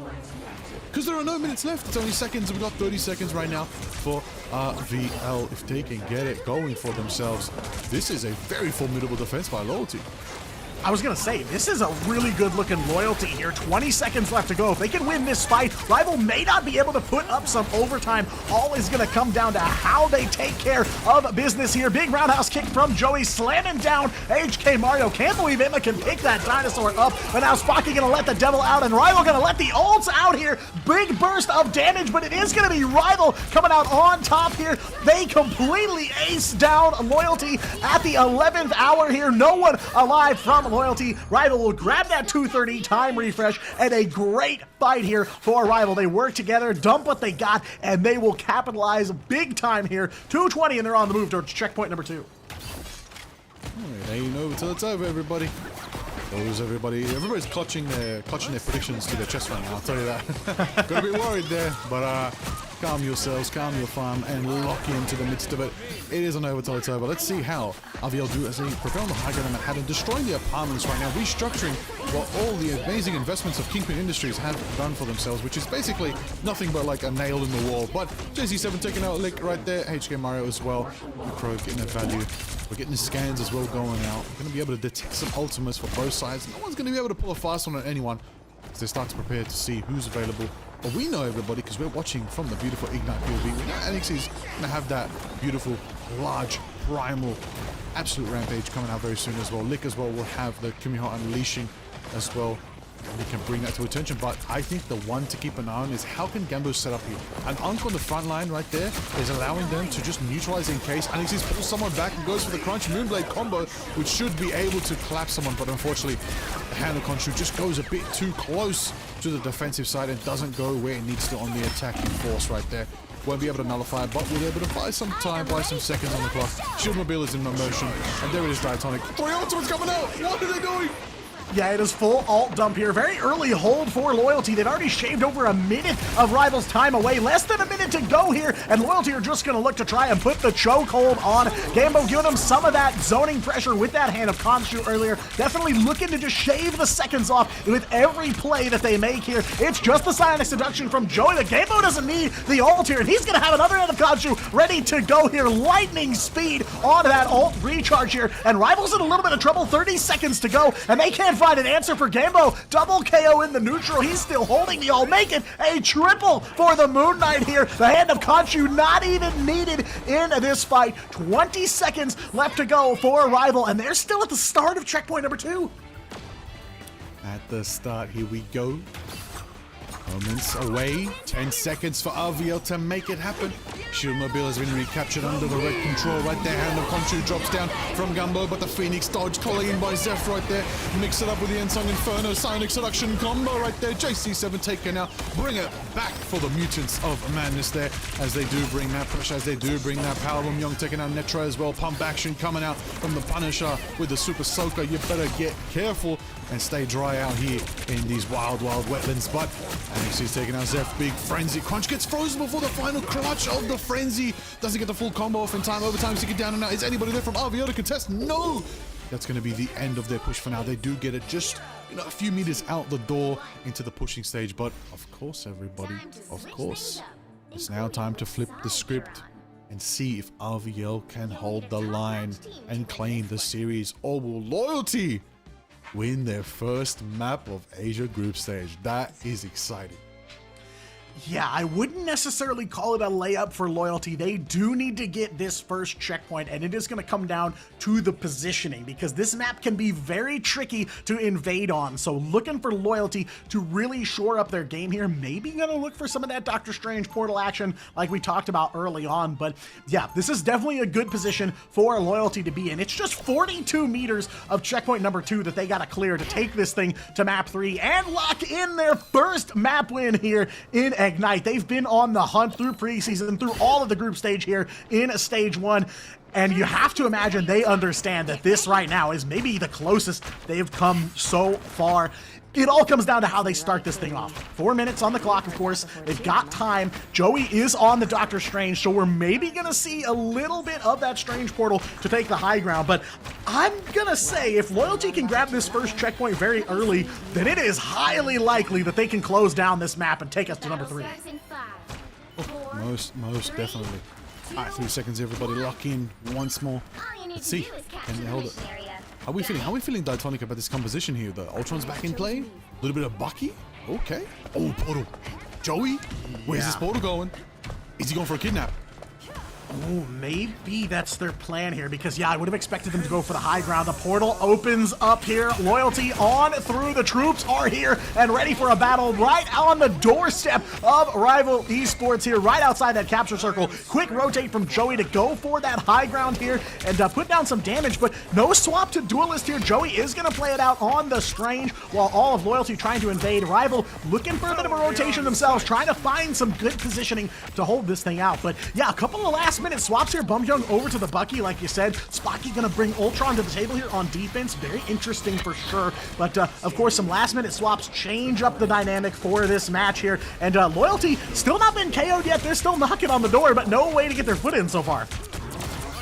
because there are no minutes left. It's only seconds. We've got 30 seconds right now for RVL. If they can get it going for themselves, this is a very formidable defense by Loyalty. I was gonna say, this is a really good looking Loyalty here. 20 seconds left to go. If they can win this fight, Rival may not be able to put up some overtime. All is gonna come down to how they take care of business here. Big roundhouse kick from Joey, slamming down HK Mario. Can't believe Emma can pick that dinosaur up. But now Spocky gonna let the devil out, and Rival gonna let the ults out here. Big burst of damage, but it is gonna be Rival coming out on top here. They completely ace down Loyalty at the 11th hour here. No one alive from Loyalty. Rival will grab that 2:30 time refresh, and a great fight here for Rival. They work together, dump what they got, and they will capitalize big time here. 2:20, and they're on the move towards checkpoint number 2. It ain't over till it's over, everybody. Everybody's clutching their predictions to their chest right now, I'll tell you that. Gotta be worried there, but calm yourselves, calm your farm, and lock into the midst of it. It isn't over till it's over. Let's see how RVL do as they prepare on the high ground in Manhattan, destroying the apartments right now, restructuring what all the amazing investments of Kingpin Industries have done for themselves, which is basically nothing but like a nail in the wall. But JC7 taking out a lick right there, HK Mario as well. Pro getting a value. We're getting the scans as well going out. We're going to be able to detect some ultimates for both sides. No one's going to be able to pull a fast one on anyone as they start to prepare to see who's available. But we know everybody because we're watching from the beautiful Ignite POV. We know Alex is going to have that beautiful, large, primal, absolute rampage coming out very soon as well. Lick as well will have the Kumiho Unleashing as well. We can bring that to attention, but I think the one to keep an eye on is how can Gambo set up here. An Unk on the front line right there is allowing them to just neutralize in case. Alexis pulls someone back and goes for the Crunch Moonblade combo, which should be able to collapse someone, but unfortunately, the Hand of Khonshu just goes a bit too close to the defensive side and doesn't go where it needs to on the attacking force right there. Won't be able to nullify it, but we'll be able to buy some time, buy some seconds on the clock. Shield Mobile is in motion, and there it is, Diatonic. 3 ultimates coming out! What are they doing? Yeah, it is full alt dump here. Very early hold for Loyalty. They've already shaved over a minute of Rival's time away. Less than a minute to go here, and Loyalty are just going to look to try and put the chokehold on. Gambo giving them some of that zoning pressure with that Hand of Khonshu earlier. Definitely looking to just shave the seconds off with every play that they make here. It's just the Psionic Seduction from Joey, but Gambo doesn't need the ult here, and he's going to have another Hand of Khonshu ready to go here. Lightning speed on that ult recharge here, and Rival's in a little bit of trouble. 30 seconds to go, and they can't find an answer for Gambo. Double KO in the neutral. He's still holding the ult, making a triple for the Moon Knight here. The Hand of Khonshu not even needed in this fight. 20 seconds left to go for Rival, and they're still at the start of checkpoint number 2. At the start, here we go. Moments away, 10 seconds for RVL to make it happen. Shieldmobile has been recaptured under the red control right there. Hand of Conchu drops down from Gumbo, but the Phoenix dodge clean by Zeph right there. Mix it up with the Ensong Inferno, Sonic Seduction combo right there. JC7 taken out. Bring it back for the Mutants of Madness there as they do bring that push, as they do bring that power. Young taking out Netra as well. Pump action coming out from the Punisher with the Super Soaker. You better get careful and stay dry out here in these wild wetlands. But NXT's taking out Zeph. Big frenzy. Crunch gets frozen before the final clutch of the frenzy. Doesn't get the full combo off in time. Overtime to get down and out. Is anybody there from RVL to contest? No! That's going to be the end of their push for now. They do get it just, a few meters out the door into the pushing stage. But of course, everybody, of course, it's now time to flip the script and see if RVL can hold the line and claim the series, or will Loyalty win their first map of Asia group stage? That is exciting. Yeah, I wouldn't necessarily call it a layup for Loyalty. They do need to get this first checkpoint, and it is going to come down to the positioning, because this map can be very tricky to invade on. So looking for Loyalty to really shore up their game here. Maybe going to look for some of that Doctor Strange portal action like we talked about early on. But yeah, this is definitely a good position for Loyalty to be in. It's just 42 meters of checkpoint number 2 that they got to clear to take this thing to map 3 and lock in their first map win here in Ignite. They've been on the hunt through preseason, through all of the group stage here in stage 1. And you have to imagine they understand that this right now is maybe the closest they've come so far. It all comes down to how they start this thing off. 4 minutes on the clock, of course. They've got time. Joey is on the Doctor Strange, so we're maybe going to see a little bit of that Strange portal to take the high ground. But I'm going to say if Loyalty can grab this first checkpoint very early, then it is highly likely that they can close down this map and take us to number 3. Most definitely. All right, 3 seconds, everybody. Lock in once more. Let's see. Can they hold it? How are we feeling Diatonic about this composition here? The Ultron's back in play. A little bit of Bucky. Okay. Oh, portal. Joey, where's this portal going? Is he going for a kidnap? Oh, maybe that's their plan here, because yeah, I would have expected them to go for the high ground. The portal opens up here. Loyalty on through. The troops are here and ready for a battle right on the doorstep of Rival Esports here, right outside that capture circle. Quick rotate from Joey to go for that high ground here and put down some damage, but no swap to Duelist here. Joey is going to play it out on the Strange, while all of Loyalty trying to invade. Rival looking for a bit of a rotation themselves, trying to find some good positioning to hold this thing out. But yeah, a couple of last minute swaps here. Bumyoung over to the Bucky, like you said. Spocky gonna bring Ultron to the table here on defense. Very interesting for sure. But of course, some last minute swaps change up the dynamic for this match here. And Loyalty still not been KO'd yet. They're still knocking on the door, but no way to get their foot in so far.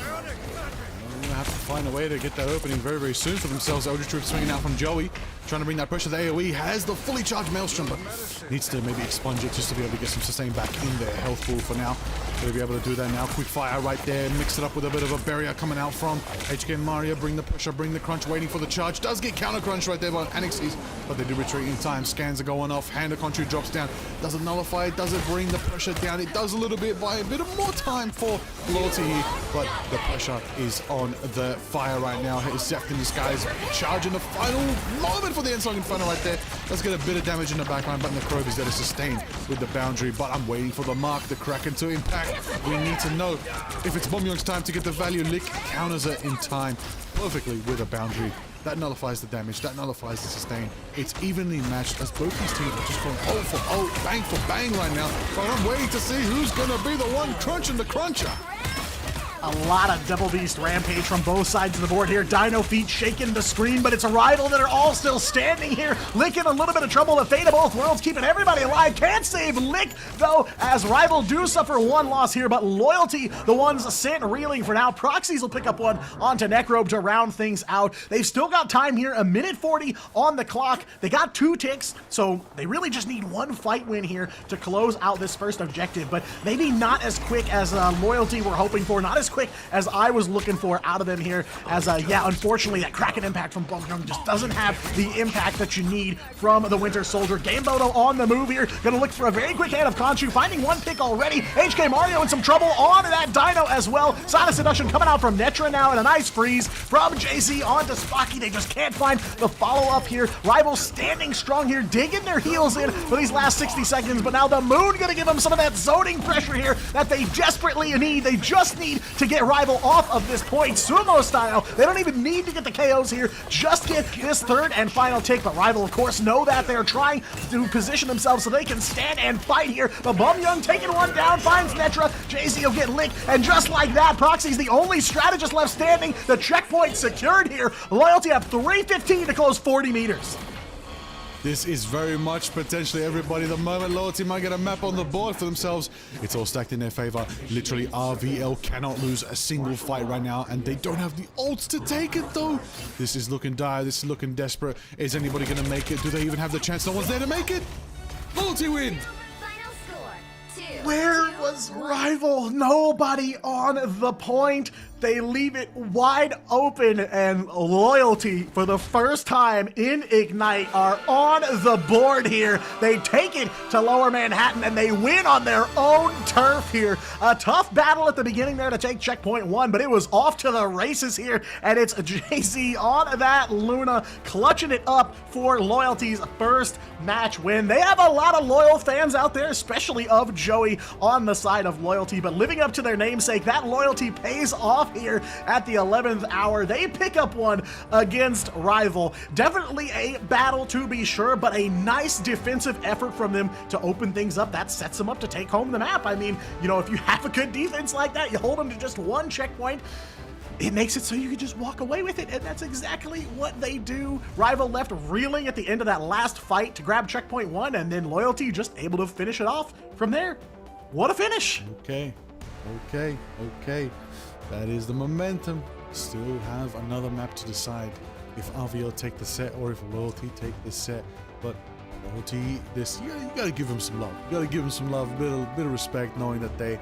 They're gonna have to find a way to get that opening very, very soon for themselves. Eldritch Troop swinging out from Joey, trying to bring that pressure. The AoE has the fully charged Maelstrom, but needs to maybe expunge it just to be able to get some sustain back in their health pool for now. They'll be able to do that now. Quick fire right there. Mix it up with a bit of a barrier coming out from HK and Mario. Bring the pressure, bring the crunch, waiting for the charge. Does get counter crunch right there by Annexes, but they do retreat in time. Scans are going off. Hand of Conchu drops down. Does it nullify it? Does it bring the pressure down? It does a little bit, by a bit of more time for Loyalty here, but the pressure is on the fire right now. It's Zeph in disguise, charging the final moment for the Ensong Inferno right there. Does get a bit of damage in the backline, but Necrobe is there to sustain with the boundary. But I'm waiting for the mark, the Kraken to impact. We need to know if it's Bumyoung's time to get the value. Lick counters it in time perfectly with a boundary. That nullifies the damage, that nullifies the sustain. It's evenly matched as both these teams are just going oh for oh, bang for bang right now. But I'm waiting to see who's gonna be the one crunching the cruncher. A lot of Double Beast Rampage from both sides of the board here. Dino Feet shaking the screen, but it's a Rival that are all still standing here. Lick in a little bit of trouble. The fate of both worlds keeping everybody alive. Can't save Lick, though, as Rival do suffer one loss here, but Loyalty, the ones sent reeling for now. Proxies will pick up one onto Necrobe to round things out. They've still got time here, 1:40 on the clock. They got 2 ticks, so they really just need 1 fight win here to close out this first objective, but maybe not as quick as Loyalty were hoping for, not as quick quick as I was looking for out of them here. As, yeah, unfortunately, that Kraken impact from Bumyoung just doesn't have the impact that you need from the Winter Soldier. Game Bodo on the move here. Gonna look for a very quick hand of Khonshu, finding one pick already. HK Mario in some trouble on that Dino as well. Sonic Seduction coming out from Netra now, and a nice freeze from JC onto Spocky. They just can't find the follow-up here. Rivals standing strong here, digging their heels in for these last 60 seconds, but now the Moon gonna give them some of that zoning pressure here that they desperately need. They just need to get Rival off of this point, sumo style. They don't even need to get the KOs here, just get this third and final take, but Rival, of course, know that they're trying to position themselves so they can stand and fight here. But Bumyoung taking one down, finds Netra. JC will get licked, and just like that, Proxy's the only strategist left standing. The checkpoint secured here. Loyalty have 3:15 to close 40 meters. This is very much potentially everybody. The moment Loyalty might get a map on the board for themselves, it's all stacked in their favor. Literally, RVL cannot lose a single fight right now, and they don't have the ults to take it, though. This is looking dire. This is looking desperate. Is anybody going to make it? Do they even have the chance? No one's there to make it. Loyalty win. Final score, 2. Where was Rival? Nobody on the point. They leave it wide open, and Loyalty, for the first time in Ignite, are on the board here. They take it to Lower Manhattan, and they win on their own turf here. A tough battle at the beginning there to take checkpoint 1, but it was off to the races here, and it's JC on that Luna, clutching it up for Loyalty's first match win. They have a lot of loyal fans out there, especially of Joey on the side of Loyalty, but living up to their namesake, that loyalty pays off here at the 11th hour. They pick up one against Rival. Definitely a battle to be sure, but a nice defensive effort from them to open things up. That sets them up to take home the map. I mean, you know, if you have a good defense like that, you hold them to just one checkpoint, it makes it so you can just walk away with it, and that's exactly what they do. Rival left reeling at the end of that last fight to grab checkpoint 1, and then Loyalty just able to finish it off from there. What a finish! Okay. That is the momentum. Still have another map to decide if RVL take the set or if Loyalty take the set. But Loyalty, this you gotta give them some love. You gotta give them some love, a bit of respect, knowing that they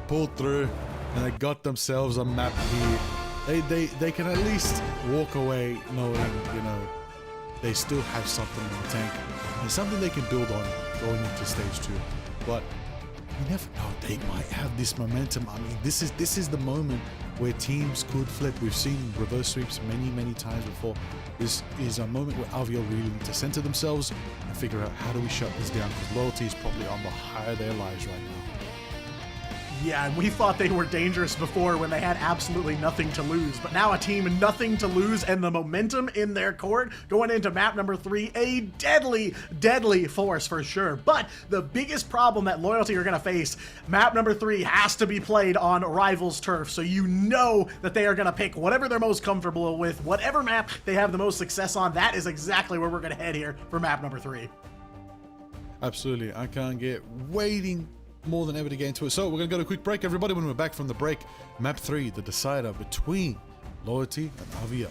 pulled through and they got themselves a map here. They can at least walk away knowing, you know, they still have something in the tank and something they can build on going into stage 2. But you never know, they might have this momentum. I mean, this is the moment where teams could flip. We've seen reverse sweeps many times before. This is a moment where RVL really need to center themselves and figure out how do we shut this down, because Loyalty is probably on the high of their lives right now. Yeah, and we thought they were dangerous before when they had absolutely nothing to lose, but now a team nothing to lose and the momentum in their court going into map number 3, a deadly force for sure. But the biggest problem that Loyalty are going to face, map number 3 has to be played on Rivals turf, so you know that they are going to pick whatever they're most comfortable with, whatever map they have the most success on. That is exactly where we're going to head here for map number 3. Absolutely, I can't get waiting more than ever to get into it. So we're gonna go to a quick break, everybody. When we're back from the break, map 3, the decider between Loyalty and RVL.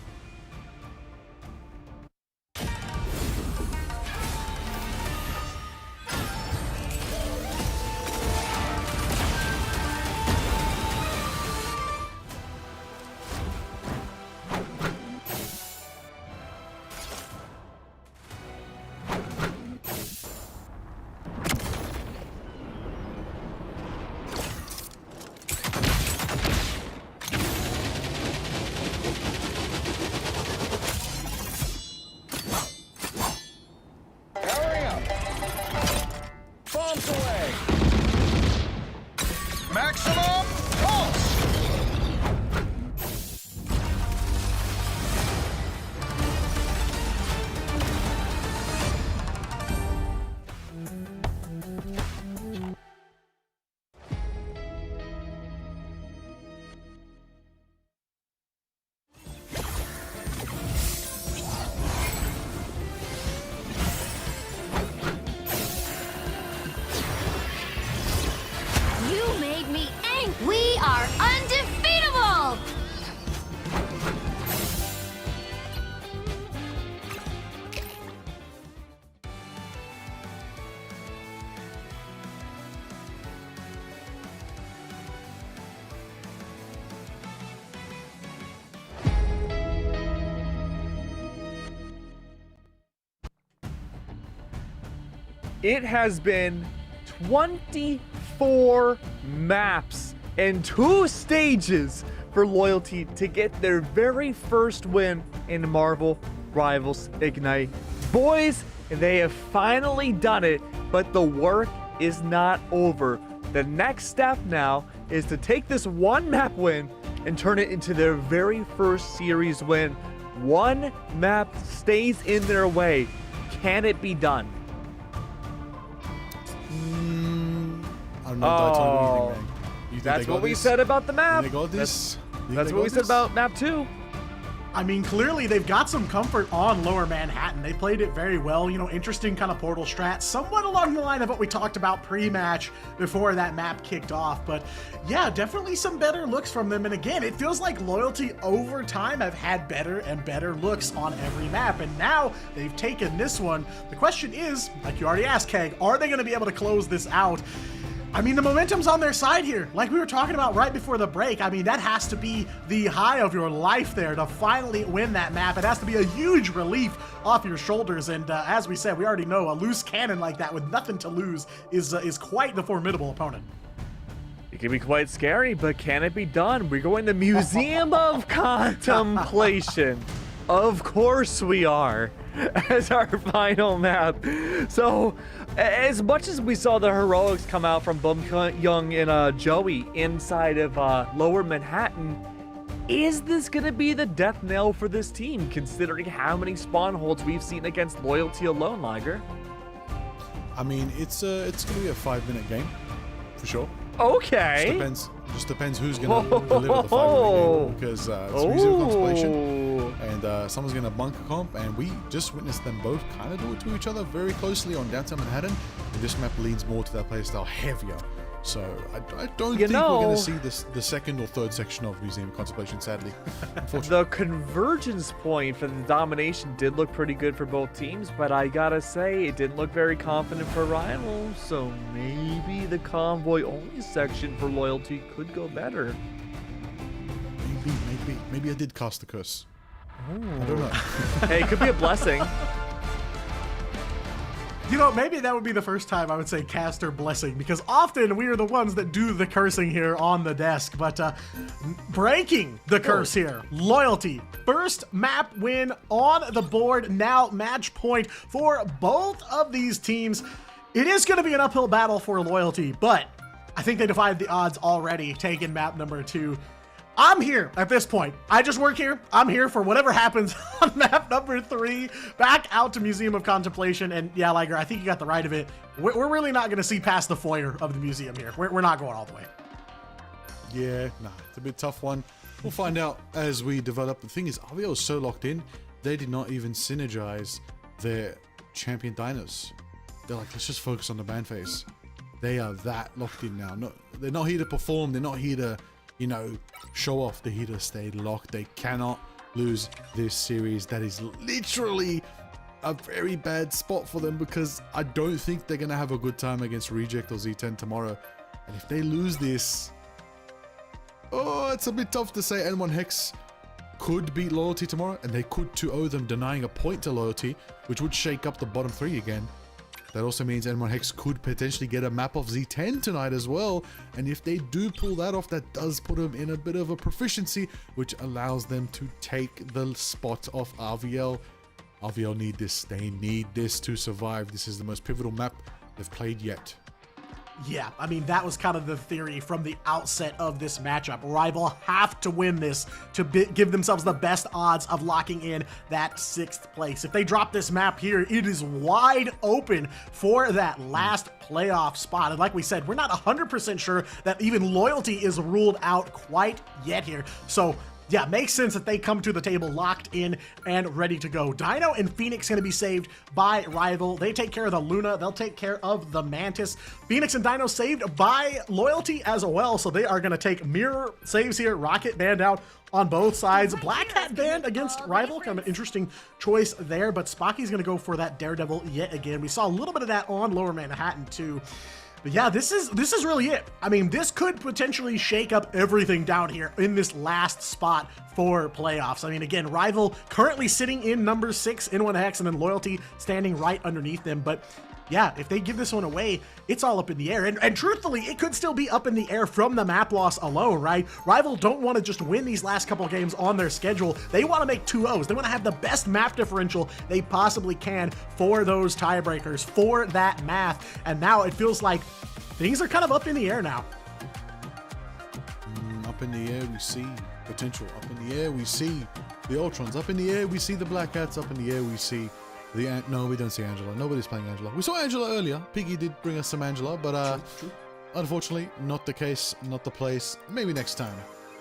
It has been 24 maps and 2 stages for Loyalty to get their very first win in Marvel Rivals Ignite. Boys, they have finally done it, but the work is not over. The next step now is to take this one map win and turn it into their very first series win. One map stays in their way. Can it be done? I don't know. What do you think, man? You think That's they got what we this? said about the map. They got this? That's what we said about map 2. I mean, clearly they've got some comfort on Lower Manhattan. They played it very well. You know, interesting kind of portal strat, somewhat along the line of what we talked about pre-match before that map kicked off. But yeah, definitely some better looks from them. And again, it feels like Loyalty over time have had better and better looks on every map. And now they've taken this one. The question is, like you already asked, Keg, are they going to be able to close this out? I mean, the momentum's on their side here. Like we were talking about right before the break, I mean, that has to be the high of your life there to finally win that map. It has to be a huge relief off your shoulders. And as we said, we already know a loose cannon like that with nothing to lose is quite the formidable opponent. It can be quite scary, but can it be done? We're going to Museum of Contemplation. Of course we are, as our final map. So, as much as we saw the heroics come out from Bum Young and Joey inside of Lower Manhattan, is this going to be the death knell for this team, considering how many spawn holds we've seen against Loyalty alone, Liger? I mean, it's going to be a 5-minute game, for sure. Okay. Just depends who's going to deliver the 5-minute game, because it's Museum of Contemplation, and someone's going to bunker comp, and we just witnessed them both kind of do it to each other very closely on downtown Manhattan, and this map leans more to that playstyle heavier. So I don't think we're going to see the second or third section of Museum of Contemplation, sadly. Unfortunately. The convergence point for the domination did look pretty good for both teams, but I gotta say, it didn't look very confident for Rival, so maybe the convoy only section for Loyalty could go better. Maybe I did cast the curse. I don't know. Hey, it could be a blessing. You know, maybe that would be the first time I would say caster blessing, because often we are the ones that do the cursing here on the desk. But breaking the curse here, Loyalty. First map win on the board, now match point for both of these teams. It is going to be an uphill battle for Loyalty, but I think they defied the odds already, taking map number 2. I'm here at this point. I just work here. I'm here for whatever happens on map number 3. Back out to Museum of Contemplation. And yeah, Liger, I think you got the right of it. We're really not going to see past the foyer of the museum here. We're not going all the way. Yeah, nah, it's a bit tough one. We'll find out as we develop. The thing is, RVL is so locked in, they did not even synergize their champion dinos. They're like, let's just focus on the ban phase. They are that locked in now. No, they're not here to perform. They're not here to, you know, show off. They're here to stay locked. They cannot lose this series. That is literally a very bad spot for them, because I don't think they're going to have a good time against Reject or Z10 tomorrow. And if they lose this, oh, it's a bit tough to say. N1 Hex could beat Loyalty tomorrow, and they could 2-0 them, denying a point to Loyalty, which would shake up the bottom 3 again. That also means N1 Hex could potentially get a map of Z10 tonight as well. And if they do pull that off, that does put them in a bit of a proficiency, which allows them to take the spot off RVL. RVL need this. They need this to survive. This is the most pivotal map they've played yet. Yeah, I mean, that was kind of the theory from the outset of this matchup. Rival have to win this to give themselves the best odds of locking in that 6th place. If they drop this map here, it is wide open for that last playoff spot. And like we said, we're not 100% sure that even Loyalty is ruled out quite yet here. So yeah, makes sense that they come to the table locked in and ready to go. Dino and Phoenix going to be saved by Rival. They take care of the Luna. They'll take care of the Mantis. Phoenix and Dino saved by Loyalty as well, so they are going to take mirror saves here. Rocket banned out on both sides. Black Hat banned against Rival. Kind of an interesting choice there, but Spocky's going to go for that Daredevil yet again. We saw a little bit of that on Lower Manhattan too. But yeah, this is really it. I mean, this could potentially shake up everything down here in this last spot for playoffs. I mean, again, Rival currently sitting in number 6 in N1 Hex, and then Loyalty standing right underneath them. But yeah, if they give this one away, it's all up in the air. And truthfully, it could still be up in the air from the map loss alone, right? Rival don't want to just win these last couple of games on their schedule. They want to make 2-0s. They want to have the best map differential they possibly can for those tiebreakers, for that math. And now it feels like things are kind of up in the air now. Up in the air, we see potential. Up in the air, we see the Ultrons. Up in the air, we see the Black Cats. Up in the air, we see the... No, we don't see Angela. Nobody's playing Angela. We saw Angela earlier. Piggy did bring us some Angela, but unfortunately, not the case, not the place. Maybe next time.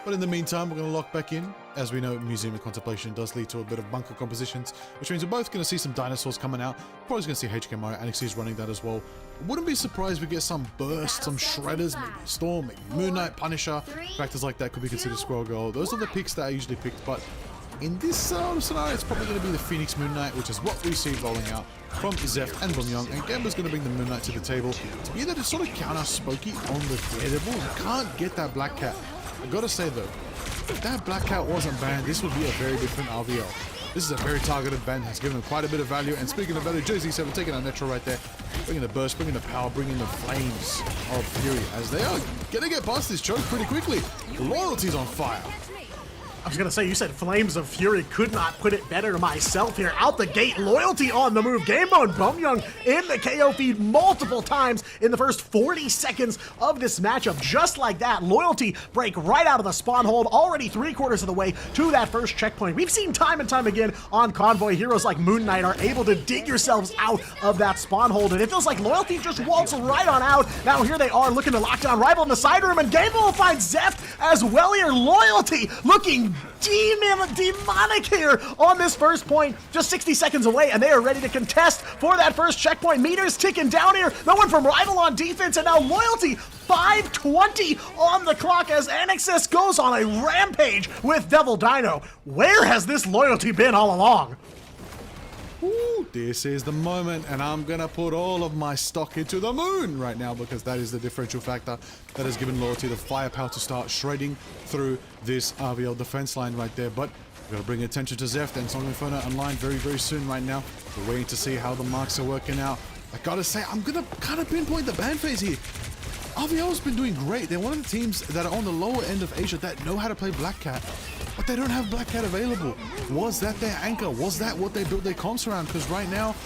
But in the meantime, we're going to lock back in. As we know, Museum of Contemplation does lead to a bit of bunker compositions, which means we're both going to see some dinosaurs coming out. Probably going to see HK Mario. Anixie's running that as well. Wouldn't be surprised if we get some bursts, some shredders, maybe Storm, maybe Moon Knight, Punisher. Factors like that could be considered Squirrel Girl. Those are the picks that I usually picked, but in this scenario, it's probably going to be the Phoenix Moon Knight, which is what we see rolling out from Zeft and Bumyoung. And Gamba's going to bring the Moon Knight to the table to be there to sort of counter Spooky on the Daredevil. You can't get that Black Cat. I gotta say though, if that Black Cat wasn't banned, this would be a very different RVL. This is a very targeted ban, has given him quite a bit of value. And speaking of value, JZ7 taking out Netro right there, bringing the burst, bringing the power, bringing the flames of Fury, as they are gonna get past this choke pretty quickly. Loyalty's on fire. I was gonna say, you said Flames of Fury, could not put it better myself here. Out the gate, Loyalty on the move. Game Mode, Bumyoung in the KO feed multiple times in the first 40 seconds of this matchup. Just like that, Loyalty break right out of the spawn hold, already 3/4 of the way to that first checkpoint. We've seen time and time again on Convoy, heroes like Moon Knight are able to dig yourselves out of that spawn hold, and it feels like Loyalty just waltz right on out. Now here they are looking to lock down Rival in the side room, and Game will find Zeft as well here. Loyalty looking demonic here on this first point, just 60 seconds away, and they are ready to contest for that first checkpoint. Meters ticking down here. No one from Rival on defense, and now Loyalty 5:20 on the clock as Annexus goes on a rampage with Devil Dino. Where has this Loyalty been all along? Ooh, this is the moment, and I'm gonna put all of my stock into the Moon right now, because that is the differential factor that has given Loyalty the firepower to start shredding through this RVL defense line right there. But we're gonna bring attention to Zeft and Song Inferno online very, very soon right now. We're waiting to see how the marks are working out. I gotta say, I'm gonna kind of pinpoint the ban phase here. RVL's been doing great. They're one of the teams that are on the lower end of Asia that know how to play Black Cat, but they don't have Black Cat available. Was that their anchor? Was that what they built their comps around? Because right now,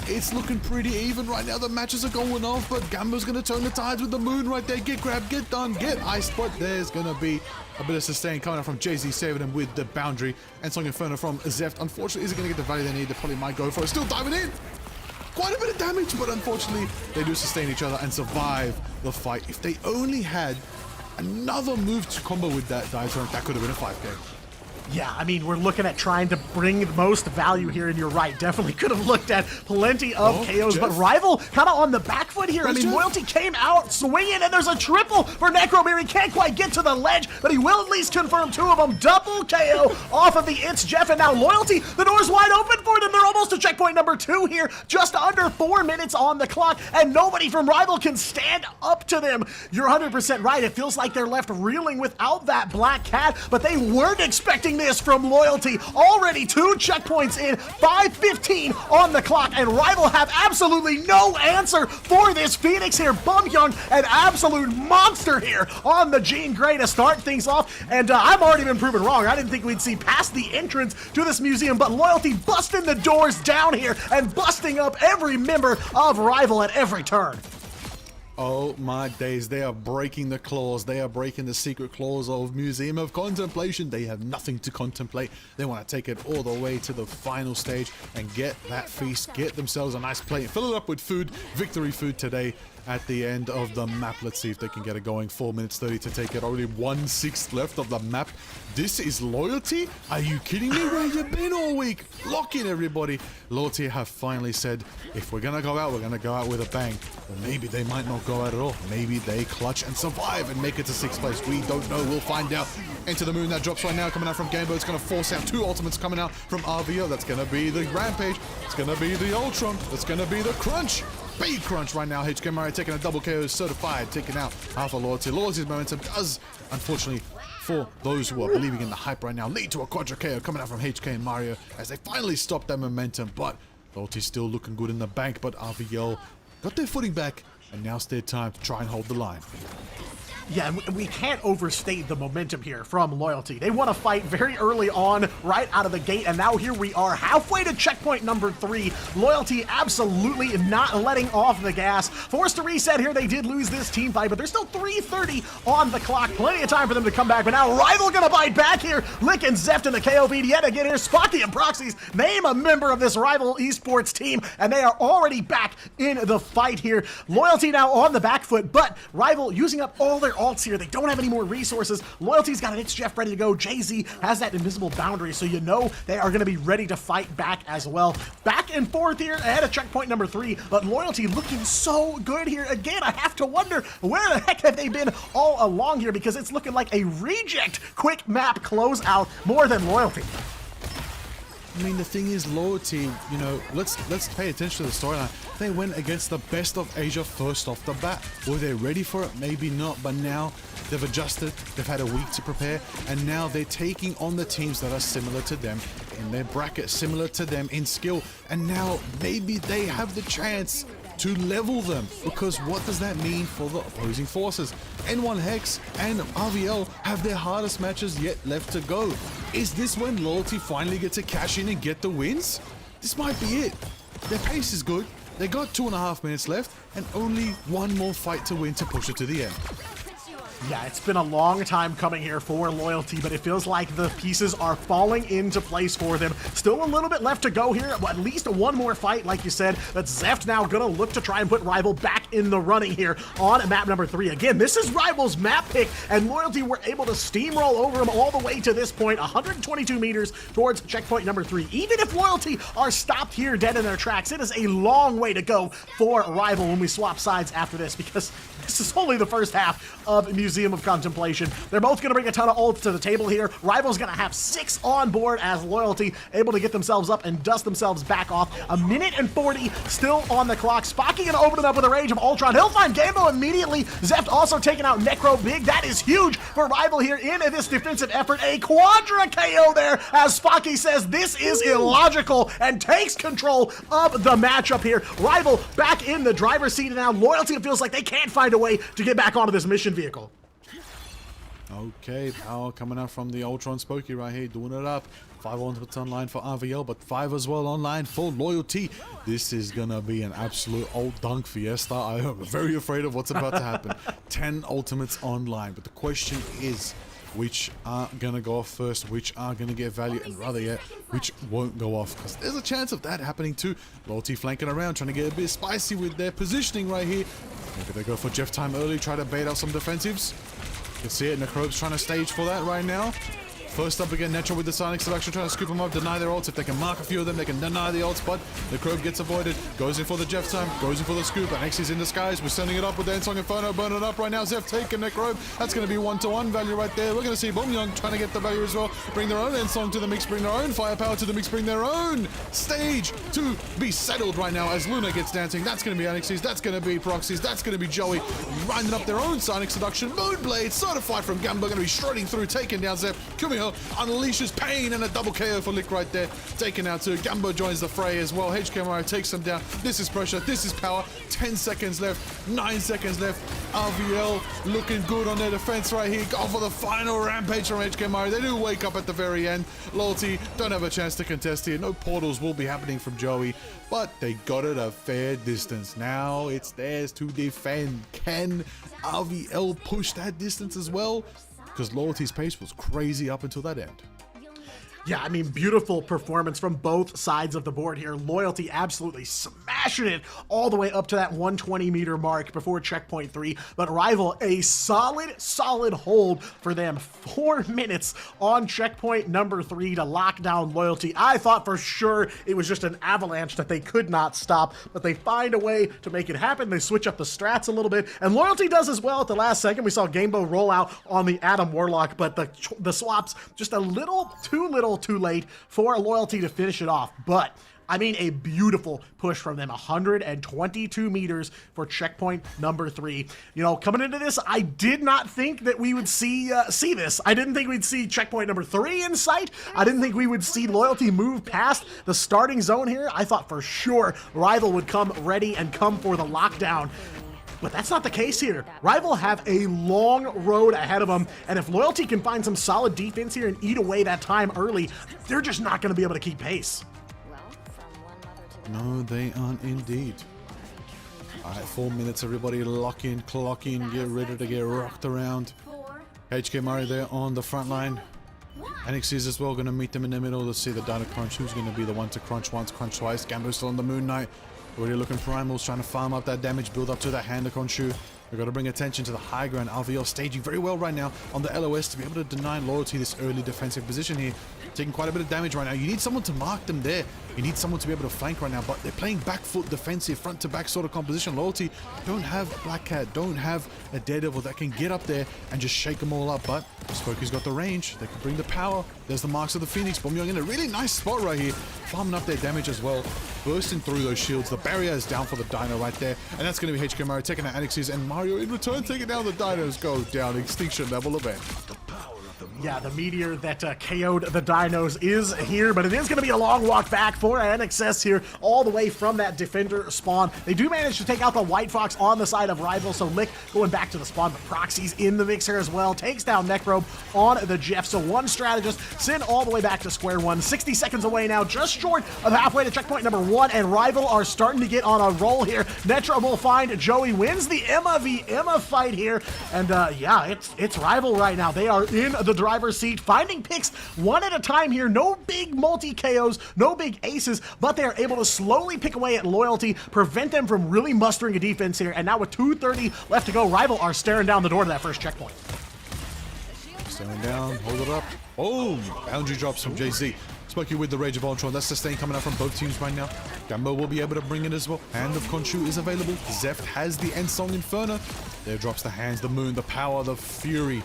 it's looking pretty even. Right now, the matches are going off, but Gamba's going to turn the tides with the Moon right there. Get grabbed, get done, get iced, but there's going to be a bit of sustain coming out from Jay-Z, saving them with the boundary. And Song Inferno from Zeft, unfortunately, isn't going to get the value they need. They probably might go for it. Still diving in. Quite a bit of damage, but unfortunately, they do sustain each other and survive the fight. If they only had another move to combo with that dive turret, that could have been a 5K. Yeah, I mean, we're looking at trying to bring the most value here, and you're right. Definitely could have looked at plenty of KOs, Jeff. but Rival kind of on the back foot here. Where's I mean, Jeff? Loyalty came out swinging, and there's a triple for Necromir. He can't quite get to the ledge, but he will at least confirm 2 of them. Double KO off of the It's Jeff, and now Loyalty, the door's wide open for them. They're almost to checkpoint number 2 here. Just under 4 minutes on the clock, and nobody from Rival can stand up to them. You're 100% right. It feels like they're left reeling without that Black Cat, but they weren't expecting this from Loyalty. Already 2 checkpoints in, 5:15 on the clock, and Rival have absolutely no answer for this Phoenix here. Bumyoung, an absolute monster here on the Jean Grey to start things off, and I've already been proven wrong. I didn't think we'd see past the entrance to this museum, but Loyalty busting the doors down here and busting up every member of Rival at every turn. Oh my days, they are breaking the claws. They are breaking the secret claws of Museum of Contemplation. They have nothing to contemplate. They want to take it all the way to the final stage and get that feast, get themselves a nice plate, fill it up with food, victory food today at the end of the map. Let's see if they can get it going. 4 minutes 30 to take it. Already 1/6 left of the map. This is Loyalty? Are you kidding me? Where you been all week? Lock in, everybody. Loyalty have finally said, if we're gonna go out, we're gonna go out with a bang. Or maybe they might not go out at all. Maybe they clutch and survive and make it to 6th place. We don't know. We'll find out. Enter the Moon that drops right now, coming out from Gamebo. It's gonna force out 2 ultimates coming out from RVL. That's gonna be the Rampage. It's gonna be the Ultron. It's gonna be the Crunch. Big crunch right now. HK Mario taking a double KO, certified, taking out Alpha Loyalty. Loyalty's momentum does, unfortunately, for those who are believing in the hype right now, lead to a quadra KO coming out from HK and Mario as they finally stop that momentum. But Loyalty's still looking good in the bank, but RVL got their footing back, and now it's their time to try and hold the line. Yeah, and we can't overstate the momentum here from Loyalty. They won a fight very early on, right out of the gate, and now here we are halfway to checkpoint number 3. Loyalty absolutely not letting off the gas. Forced to reset here. They did lose this team fight, but there's still 3:30 on the clock. Plenty of time for them to come back, but now Rival gonna bite back here. Lick and Zeft in the KO feed yet again here. Spocky and Proxies name a member of this Rival esports team, and they are already back in the fight here. Loyalty now on the back foot, but Rival using up all their ults here. They don't have any more resources. Loyalty's got an It's Jeff ready to go. Jay-Z has that invisible boundary, so you know they are going to be ready to fight back as well. Back and forth here ahead of checkpoint number 3, but Loyalty looking so good here. Again, I have to wonder where the heck have they been all along here, because it's looking like a reject quick map closeout more than Loyalty. I mean, the thing is, Loyalty, you know, let's pay attention to the storyline. They went against the best of Asia first off the bat. Were they ready for it? Maybe not, but now they've adjusted, they've had a week to prepare, and now they're taking on the teams that are similar to them in their bracket, similar to them in skill, and now maybe they have the chance to level them, because what does that mean for the opposing forces? N1 Hex and RVL have their hardest matches yet left to go. Is this when Loyalty finally get to cash in and get the wins? This might be it. Their pace is good. They got 2.5 minutes left and only one more fight to win to push it to the end. Yeah, it's been a long time coming here for Loyalty, but it feels like the pieces are falling into place for them. Still a little bit left to go here, at least one more fight, like you said. But Zeft now gonna look to try and put Rival back in the running here on map number 3. Again, this is Rival's map pick, and Loyalty were able to steamroll over him all the way to this point, 122 meters towards checkpoint number 3. Even if Loyalty are stopped here dead in their tracks, it is a long way to go for Rival when we swap sides after this, because this is only the first half of Museum of Contemplation. They're both going to bring a ton of ults to the table here. Rival's going to have 6 on board as Loyalty able to get themselves up and dust themselves back off. 1:40 still on the clock. Spocky going to open it up with a Rage of Ultron. He'll find Gambo immediately. Zeft also taking out Necro Big. That is huge for Rival here in this defensive effort. A Quadra KO there as Spocky says this is illogical and takes control of the matchup here. Rival back in the driver's seat, and now Loyalty, it feels like they can't find a way to get back onto this mission vehicle. Okay, power coming out from the Ultron Spooky right here, doing it up. 5 ultimates online for RVL, but 5 as well online for Loyalty. This is gonna be an absolute old dunk fiesta. I am very afraid of what's about to happen. 10 ultimates online, but the question is, which are gonna go off first, which are gonna get value, and rather yet, which won't go off, because there's a chance of that happening too. Loyalty flanking around, trying to get a bit spicy with their positioning right here. Maybe they go for Jeff time early, try to bait out some defensives. You can see it, Necrobe's trying to stage for that right now. First up again, Netro with the Sonic Seduction, trying to scoop them up, deny their ults. If they can mark a few of them, they can deny the ults, but Necrobe gets avoided, goes in for the Jeff time, goes in for the scoop, and Xy's in disguise. We're sending it up with the Ensong Inferno, burning it up right now. Zef taking Necrobe. That's going to be 1-to-1 value right there. We're going to see Boom Young trying to get the value as well. Bring their own Ensong to the mix, bring their own firepower to the mix, bring their own stage to be settled right now as Luna gets dancing. That's going to be Anixes, that's going to be Proxies, that's going to be Joey, winding up their own Sonic Seduction. Moonblade, certified from Gamba, going to be striding through, taking down Zef. Kumiho unleashes pain, and a double KO for Lick right there. Taken out too. Gambo joins the fray as well. HKMR takes them down. This is pressure. This is power. 10 seconds left. 9 seconds left. RVL looking good on their defense right here. Go for the final rampage from HKMR. They do wake up at the very end. Loyalty don't have a chance to contest here. No portals will be happening from Joey, but they got it a fair distance. Now it's theirs to defend. Can RVL push that distance as well? Because Loyalty's pace was crazy up until that end. Yeah, I mean, beautiful performance from both sides of the board here. Loyalty absolutely smashing it all the way up to that 120-meter mark before checkpoint 3. But Rival, a solid hold for them. 4 minutes on checkpoint number 3 to lock down Loyalty. I thought for sure it was just an avalanche that they could not stop, but they find a way to make it happen. They switch up the strats a little bit, and Loyalty does as well at the last second. We saw Gamebo roll out on the Adam Warlock, but the swaps just a little too late for Loyalty to finish it off. But I mean, a beautiful push from them. 122 meters for checkpoint number 3. You know, coming into this, I did not think that we would see this. I didn't think we'd see checkpoint number 3 in sight. I didn't think we would see Loyalty move past the starting zone here. I thought for sure Rival would come ready and come for the lockdown. But that's not the case here. Rival have a long road ahead of them, and if Loyalty can find some solid defense here and eat away that time early, they're just not going to be able to keep pace. No, they aren't indeed. All right, 4 minutes, everybody lock in, clock in, get ready to get rocked around. HK Mario there on the front line. NXT as well, going to meet them in the middle. Let's see the Dino Crunch. Who's going to be the one to crunch once, crunch twice? Gambo's still on the Moon Knight. Already looking primals, trying to farm up that damage, build up to that hand of Khonshu. We've got to bring attention to the high ground. RVL staging very well right now on the LOS to be able to deny Loyalty this early defensive position here. Taking quite a bit of damage right now. You need someone to mark them there. You need someone to be able to flank right now, but they're playing back foot defensive, front to back sort of composition. Loyalty don't have Black Cat, don't have a Daredevil that can get up there and just shake them all up, but Smokey's got the range. They can bring the power. There's the marks of the Phoenix. Bombyong in a really nice spot right here, farming up their damage as well, bursting through those shields. The barrier is down for the Dino right there, and that's going to be HK Mario taking out Annexes, and Mario in return taking down the Dinos. Goes down, extinction level event. Yeah, the meteor that KO'd the Dinos is here, but it is going to be a long walk back for NXS here, all the way from that defender spawn. They do manage to take out the White Fox on the side of Rival, so Lick going back to the spawn, but Proxy's in the mix here as well. Takes down Necrobe on the Jeff, so one strategist sent all the way back to square one. 60 seconds away now, just short of halfway to checkpoint number 1, and Rival are starting to get on a roll here. Netra will find Joey, wins the Emma v Emma fight here, and yeah, it's Rival right now. They are in the driver's seat, finding picks one at a time here. No big multi-KOs, no big aces, but they are able to slowly pick away at Loyalty, prevent them from really mustering a defense here, and now with 2:30 left to go, Rival are staring down the door to that first checkpoint. Staring down, hold it up. Boom! Boundary drops from JZ. Smokey with the Rage of Ultron. That's sustain coming out from both teams right now. Gambo will be able to bring it as well. Hand of Khonshu is available. Zeft has the end song Inferno. There drops the hands, the moon, the power, the fury.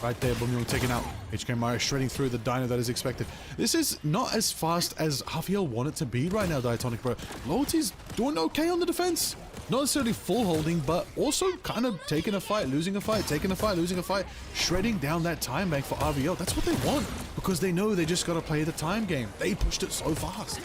Right there, Bombyong taken out. HK Mario shredding through the Dino that is expected. This is not as fast as RVL want it to be right now, Diatonic Bro. Loyalty's doing okay on the defense. Not necessarily full holding, but also kind of taking a fight, losing a fight, taking a fight, losing a fight, shredding down that time bank for RVL. That's what they want, because they know they just got to play the time game. They pushed it so fast.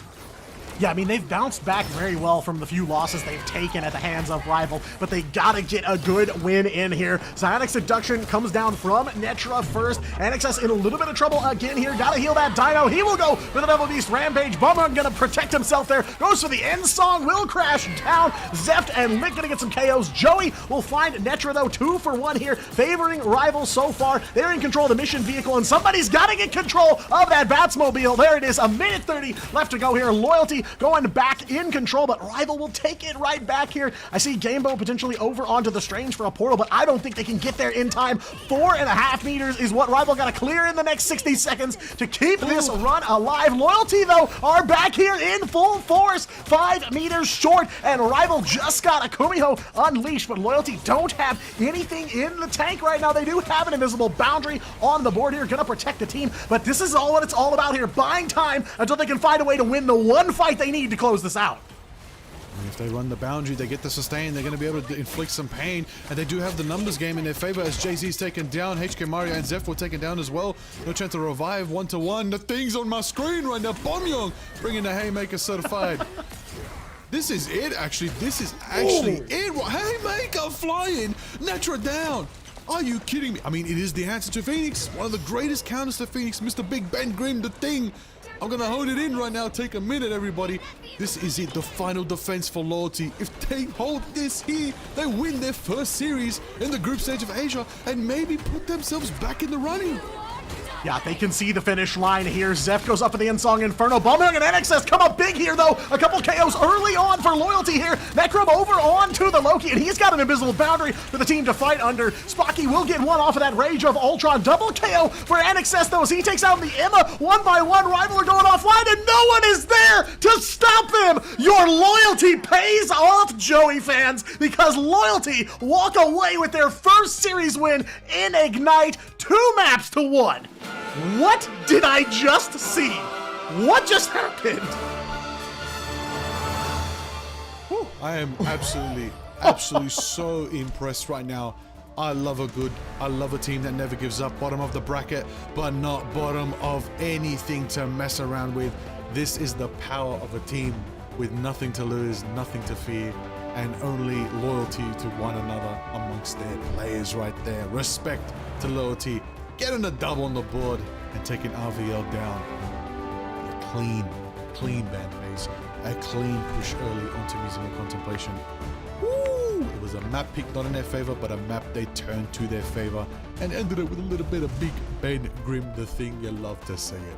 Yeah, I mean, they've bounced back very well from the few losses they've taken at the hands of Rival, but they gotta get a good win in here. Psionic Seduction comes down from Netra first. NXS in a little bit of trouble again here. Gotta heal that Dino. He will go for the Devil Beast Rampage. Bummer gonna protect himself there. Goes for the end song. Will crash down. Zeft and Lick gonna get some KOs. Joey will find Netra, though. 2 for 1 here, favoring Rival so far. They're in control of the mission vehicle, and somebody's gotta get control of that Batsmobile. There it is. 1:30 left to go here. Loyalty going back in control, but Rival will take it right back here. I see Gamebo potentially over onto the Strange for a portal, but I don't think they can get there in time. 4.5 meters is what Rival got to clear in the next 60 seconds to keep this run alive. Loyalty, though, are back here in full force. 5 meters short, and Rival just got a Kumiho unleashed, but Loyalty don't have anything in the tank right now. They do have an invisible boundary on the board here, gonna protect the team, but this is all what it's all about here, buying time until they can find a way to win the one fight they need to close this out. And if they run the boundary, they get the sustain, they're going to be able to inflict some pain, and they do have the numbers game in their favor as Jay-Z's taken down, HK Mario and Zeph were taken down as well. No chance to revive 1-to-1. The thing's on my screen right now. Bombyong bringing the Haymaker certified. This is it, actually. This is actually it. Haymaker flying, Netra down. Are you kidding me? I mean, it is the answer to Phoenix. One of the greatest counters to Phoenix, Mr. Big Ben Grimm, the thing. I'm gonna hold it in right now. Take a minute, everybody. This is it, the final defense for Loyalty. If they hold this here, they win their first series in the group stage of Asia and maybe put themselves back in the running. Yeah, they can see the finish line here. Zeph goes up for the end song Inferno. Bombyong and NXS come up big here, though. A couple KOs early on for Loyalty here. Necrobe over on to the Loki, and he's got an invisible boundary for the team to fight under. Spocky will get one off of that Rage of Ultron. Double KO for NXS, though, as he takes out the Emma one by one. Rival are going offline, and no one is there to stop them. Your loyalty pays off, Joey fans, because Loyalty walk away with their first series win in Ignite, 2-1. What did I just see? What just happened? I am absolutely so impressed right now. I love a team that never gives up. Bottom of the bracket, but not bottom of anything to mess around with. This is the power of a team with nothing to lose, nothing to fear, and only loyalty to one another amongst their players right there. Respect to loyalty, getting a double on the board and taking RVL down. A clean band phase, a clean push early onto Museum of Contemplation. Woo! It was a map pick not in their favor, but a map they turned to their favor and ended it with a little bit of Big Ben Grim, the thing you love to say it.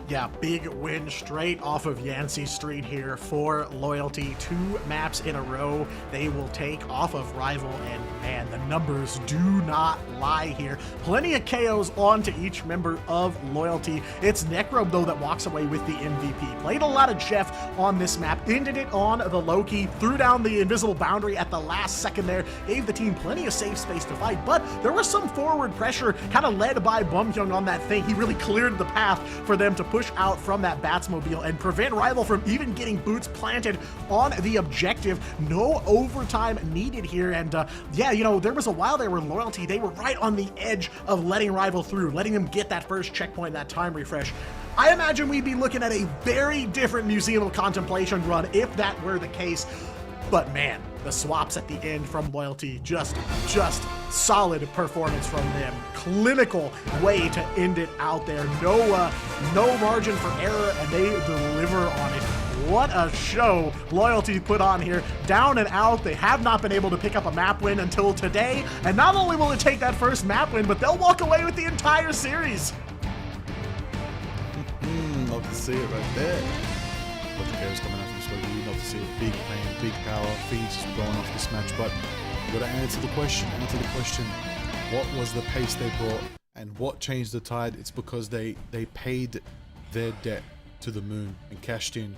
Yeah, big win straight off of Yancey Street here for Loyalty. 2 maps in a row they will take off of Rival, and man, the numbers do not lie here. Plenty of KOs onto each member of Loyalty. It's Necro, though, that walks away with the MVP. Played a lot of Jeff on this map, ended it on the Loki, threw down the invisible boundary at the last second there, gave the team plenty of safe space to fight, but there was some forward pressure kind of led by Bumhyung on that thing. He really cleared the path for them to push out from that Batsmobile and prevent Rival from even getting boots planted on the objective. No overtime needed here, and yeah, you know, there was a while there where Loyalty, they were right on the edge of letting Rival through, letting them get that first checkpoint, that time refresh. I imagine we'd be looking at a very different Museum of Contemplation run if that were the case. But man, the swaps at the end from Loyalty, just solid performance from them. Clinical way to end it out there. No margin for error, and they deliver on it. What a show Loyalty put on here. Down and out, they have not been able to pick up a map win until today. And not only will it take that first map win, but they'll walk away with the entire series. Love to see it right there. Love the chaos coming out from this. Love to see a big pain, big power, Phoenix going off this match. But you got to answer the question. What was the pace they brought, and what changed the tide? It's because they paid their debt to the moon and cashed in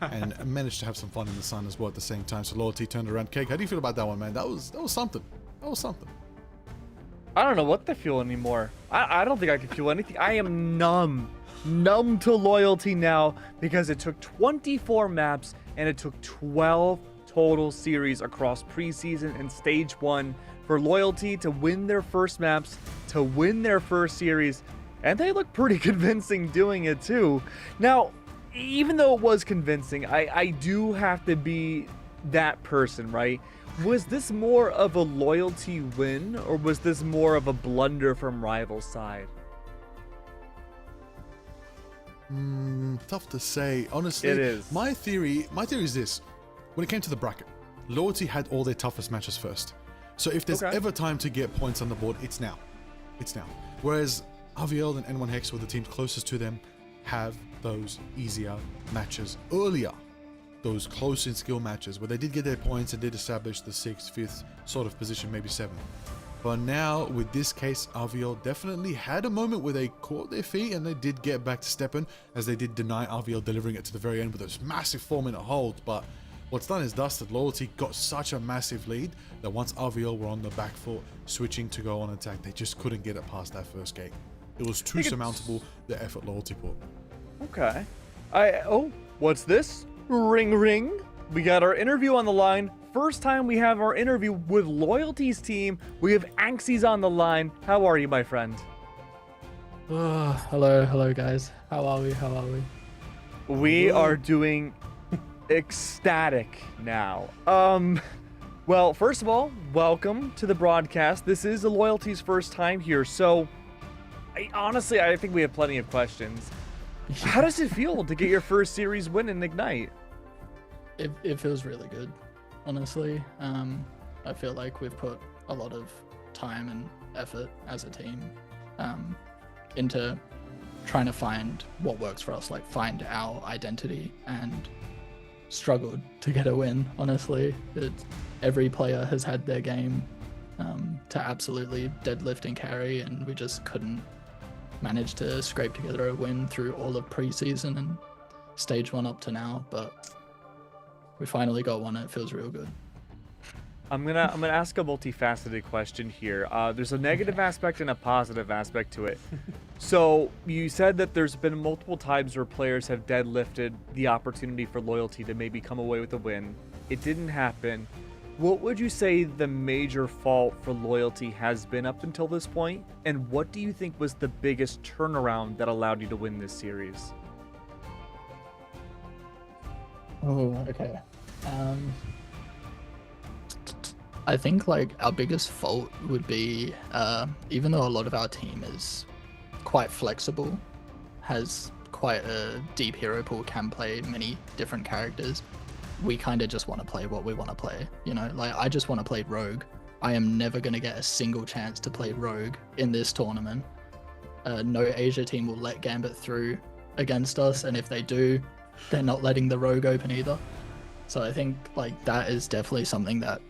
and managed to have some fun in the sun as well at the same time. So Loyalty turned around. Cake, how do you feel about that one, man? That was something. That was something. I don't know what to feel anymore. I don't think I can feel anything. I am numb to Loyalty now, because it took 24 maps and it took 12 total series across preseason and stage 1 for Loyalty to win their first maps, to win their first series, and they look pretty convincing doing it too. Now, even though it was convincing, I do have to be that person, right? Was this more of a Loyalty win, or was this more of a blunder from Rival's side? Tough to say, honestly. It is. My theory is this: when it came to the bracket, Loyalty had all their toughest matches first. So if there's ever time to get points on the board, it's now. Whereas RVL and N1 Hex, were the teams closest to them, have those easier matches earlier. Those close in skill matches where they did get their points and did establish the 6th, 5th sort of position, maybe 7th. But now, with this case, RVL definitely had a moment where they caught their feet and they did get back to stepping, as they did deny RVL delivering it to the very end with those massive 4-minute holds. But what's done is dusted. Loyalty got such a massive lead that once RVL were on the back foot, switching to go on attack, they just couldn't get it past that first gate. It was too surmountable, the effort Loyalty put. Okay. Oh, what's this? Ring ring. We got our interview on the line. First time we have our interview with Loyalty's team. We have Anxies on the line. How are you, my friend? Hello guys. How are we? We are doing ecstatic now. Well, first of all, welcome to the broadcast. This is the Loyalty's first time here, so honestly, I think we have plenty of questions. How does it feel to get your first series win in Ignite? It feels really good, honestly. I feel like we've put a lot of time and effort as a team into trying to find what works for us, like find our identity, and struggled to get a win, honestly. Every player has had their game to absolutely deadlift and carry, and we just couldn't manage to scrape together a win through all of preseason and stage 1 up to now, but we finally got one and it feels real good. I'm gonna ask a multifaceted question here. There's a negative aspect and a positive aspect to it. So you said that there's been multiple times where players have deadlifted the opportunity for loyalty to maybe come away with a win. It didn't happen. What would you say the major fault for loyalty has been up until this point? And what do you think was the biggest turnaround that allowed you to win this series? Oh, okay. I think like our biggest fault would be, even though a lot of our team is quite flexible, has quite a deep hero pool, can play many different characters, we kind of just want to play what we want to play. You know, like I just want to play Rogue. I am never going to get a single chance to play Rogue in this tournament. No Asia team will let Gambit through against us, and if they do, they're not letting the Rogue open either. So I think like that is definitely something that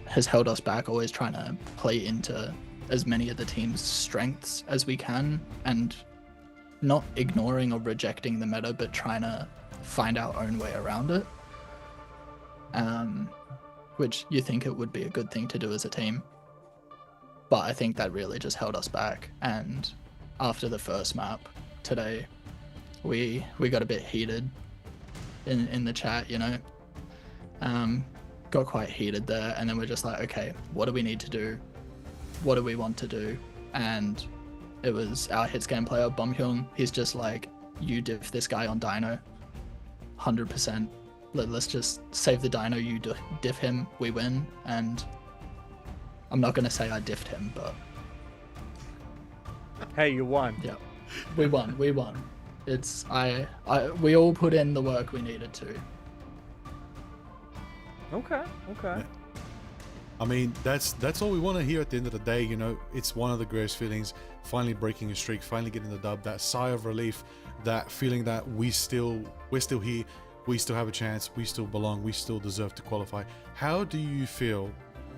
has held us back, always trying to play into as many of the team's strengths as we can, and not ignoring or rejecting the meta, but trying to find our own way around it. Which you think it would be a good thing to do as a team. But I think that really just held us back. And after the first map today, we got a bit heated in the chat, you know. Got quite heated there, and then we're just like, okay, what do we need to do? What do we want to do? And it was our hitscan player, Bumhyung. He's just like, you diff this guy on Dino, 100%. Let's just save the Dino, you diff him, we win. And I'm not gonna say I diffed him, but Hey, you won. yeah, we won. It's we all put in the work we needed to. Okay. I mean, that's all we want to hear at the end of the day. You know, it's one of the greatest feelings, finally breaking a streak, finally getting the dub, that sigh of relief, that feeling that we're still here, we still have a chance, we still belong, we still deserve to qualify. How do you feel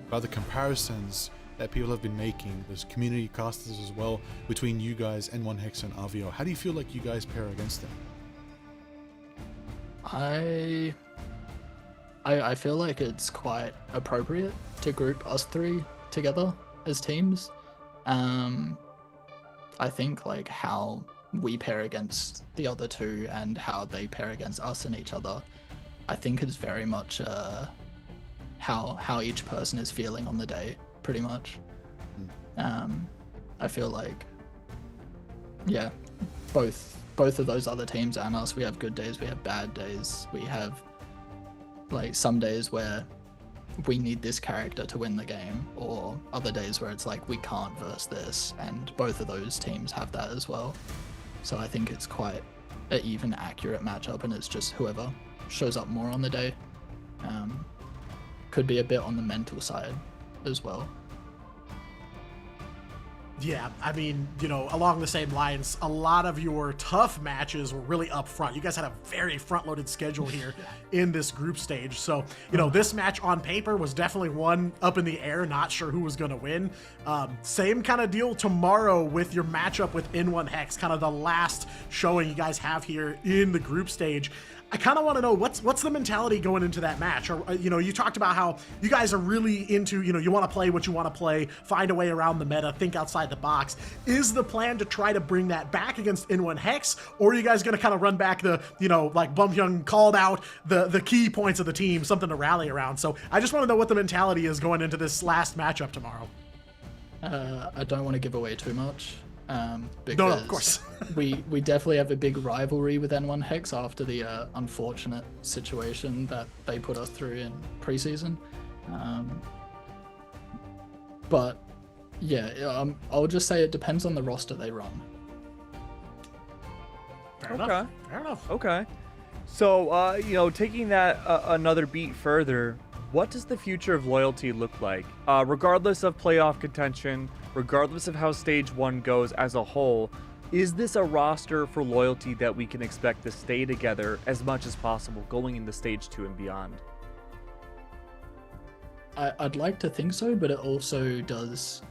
about the comparisons that people have been making, those community casters as well, between you guys, N1 Hex and RVL? How do you feel like you guys pair against them? I feel like it's quite appropriate to group us three together as teams. I think like how we pair against the other two and how they pair against us and each other, I think it's very much how each person is feeling on the day, pretty much. I feel like, yeah, both of those other teams and us, we have good days, we have bad days, we have like some days where we need this character to win the game, or other days where it's like we can't verse this, and both of those teams have that as well. So I think it's quite an even, accurate matchup, and it's just whoever shows up more on the day. Could be a bit on the mental side as well. Yeah, I mean, you know, along the same lines, a lot of your tough matches were really up front. You guys had a very front-loaded schedule here in this group stage. So, you know, this match on paper was definitely one up in the air, not sure who was going to win. Same kind of deal tomorrow with your matchup with N1 Hex, kind of the last showing you guys have here in the group stage. I kind of want to know what's the mentality going into that match. Or, you know, you talked about how you guys are really into, you know, you want to play what you want to play, find a way around the meta, think outside the box. Is the plan to try to bring that back against N1 Hex, or are you guys going to kind of run back the, you know, like Bumhyung called out the key points of the team, something to rally around? So I just want to know what the mentality is going into this last matchup tomorrow. I don't want to give away too much. Because no, of course. we definitely have a big rivalry with N1 Hex after the unfortunate situation that they put us through in preseason. But yeah, I'll just say it depends on the roster they run. Fair enough. Fair enough. Okay. So, you know, taking that another beat further, what does the future of loyalty look like? Regardless of playoff contention, regardless of how stage 1 goes as a whole, is this a roster for loyalty that we can expect to stay together as much as possible going into stage 2 and beyond? I'd like to think so, but it also does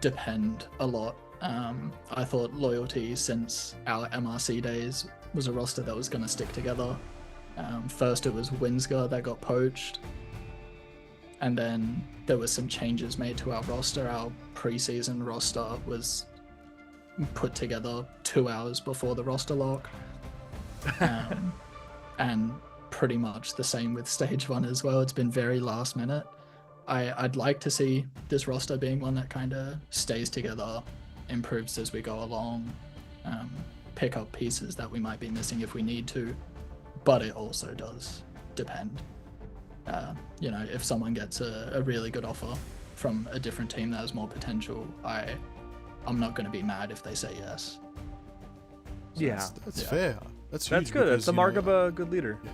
depend a lot. I thought loyalty since our MRC days was a roster that was going to stick together. First it was Winsger that got poached. and then there was some changes made to our roster. Our preseason roster was put together 2 hours before the roster lock, and pretty much the same with stage 1 as well. It's been very last minute. I'd like to see this roster being one that kind of stays together, improves as we go along, pick up pieces that we might be missing if we need to, but it also does depend. You know, if someone gets a really good offer from a different team that has more potential, I'm not going to be mad if they say yes. Yeah. That's fair. That's That's huge good. because, That's the you mark know, of a good leader. yeah.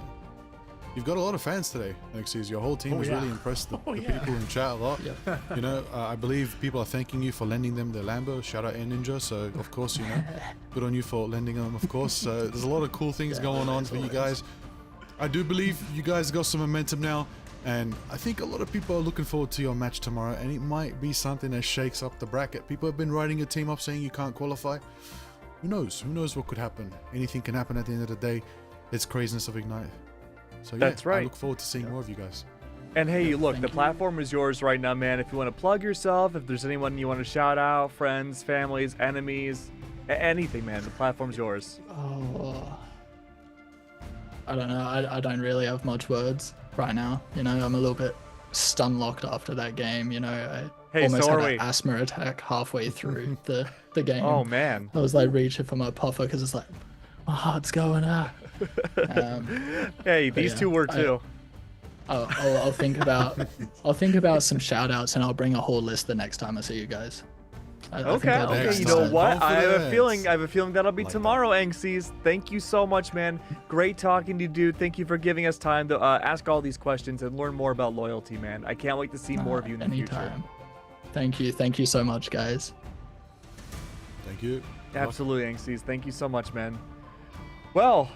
You've got a lot of fans today, Alexis. Your whole team was yeah. really impressed. The yeah. people in chat a lot. Yeah. You know, I believe people are thanking you for lending them their Lambo. Shout out Air Ninja. So, of course, you know, good on you for lending them, of course. So, there's a lot of cool things going on for you guys. I do believe you guys got some momentum now. And I think a lot of people are looking forward to your match tomorrow. And it might be something that shakes up the bracket. People have been writing your team up saying you can't qualify. Who knows? Who knows what could happen? Anything can happen at the end of the day. It's craziness of Ignite. So yeah, That's right. I look forward to seeing more of you guys. And hey, look, Thank the you. platform is yours right now, man. If you want to plug yourself, if there's anyone you want to shout out, friends, families, enemies, anything, man, the platform's yours. Oh, I don't know. I don't really have much words right now. You know, I'm a little bit stun locked after that game. You know, I Hey, almost so had are an we. asthma attack halfway through the game. Oh, man. I was like reaching for my puffer because it's like my heart's going out. Hey, but these yeah, two were too. I'll think about some shout outs and I'll bring a whole list the next time I see you guys. I think Okay, that'll be okay. next You nice. know time. what? I have a Confidence. feeling that'll be Like tomorrow, Angsies. Thank you so much, man. Great talking to you, dude. Thank you for giving us time to ask all these questions and learn more about loyalty, man. I can't wait to see more of you in the future. Anytime. Thank you so much, guys. Thank you. Absolutely, Angsies. Thank you so much, man. Well,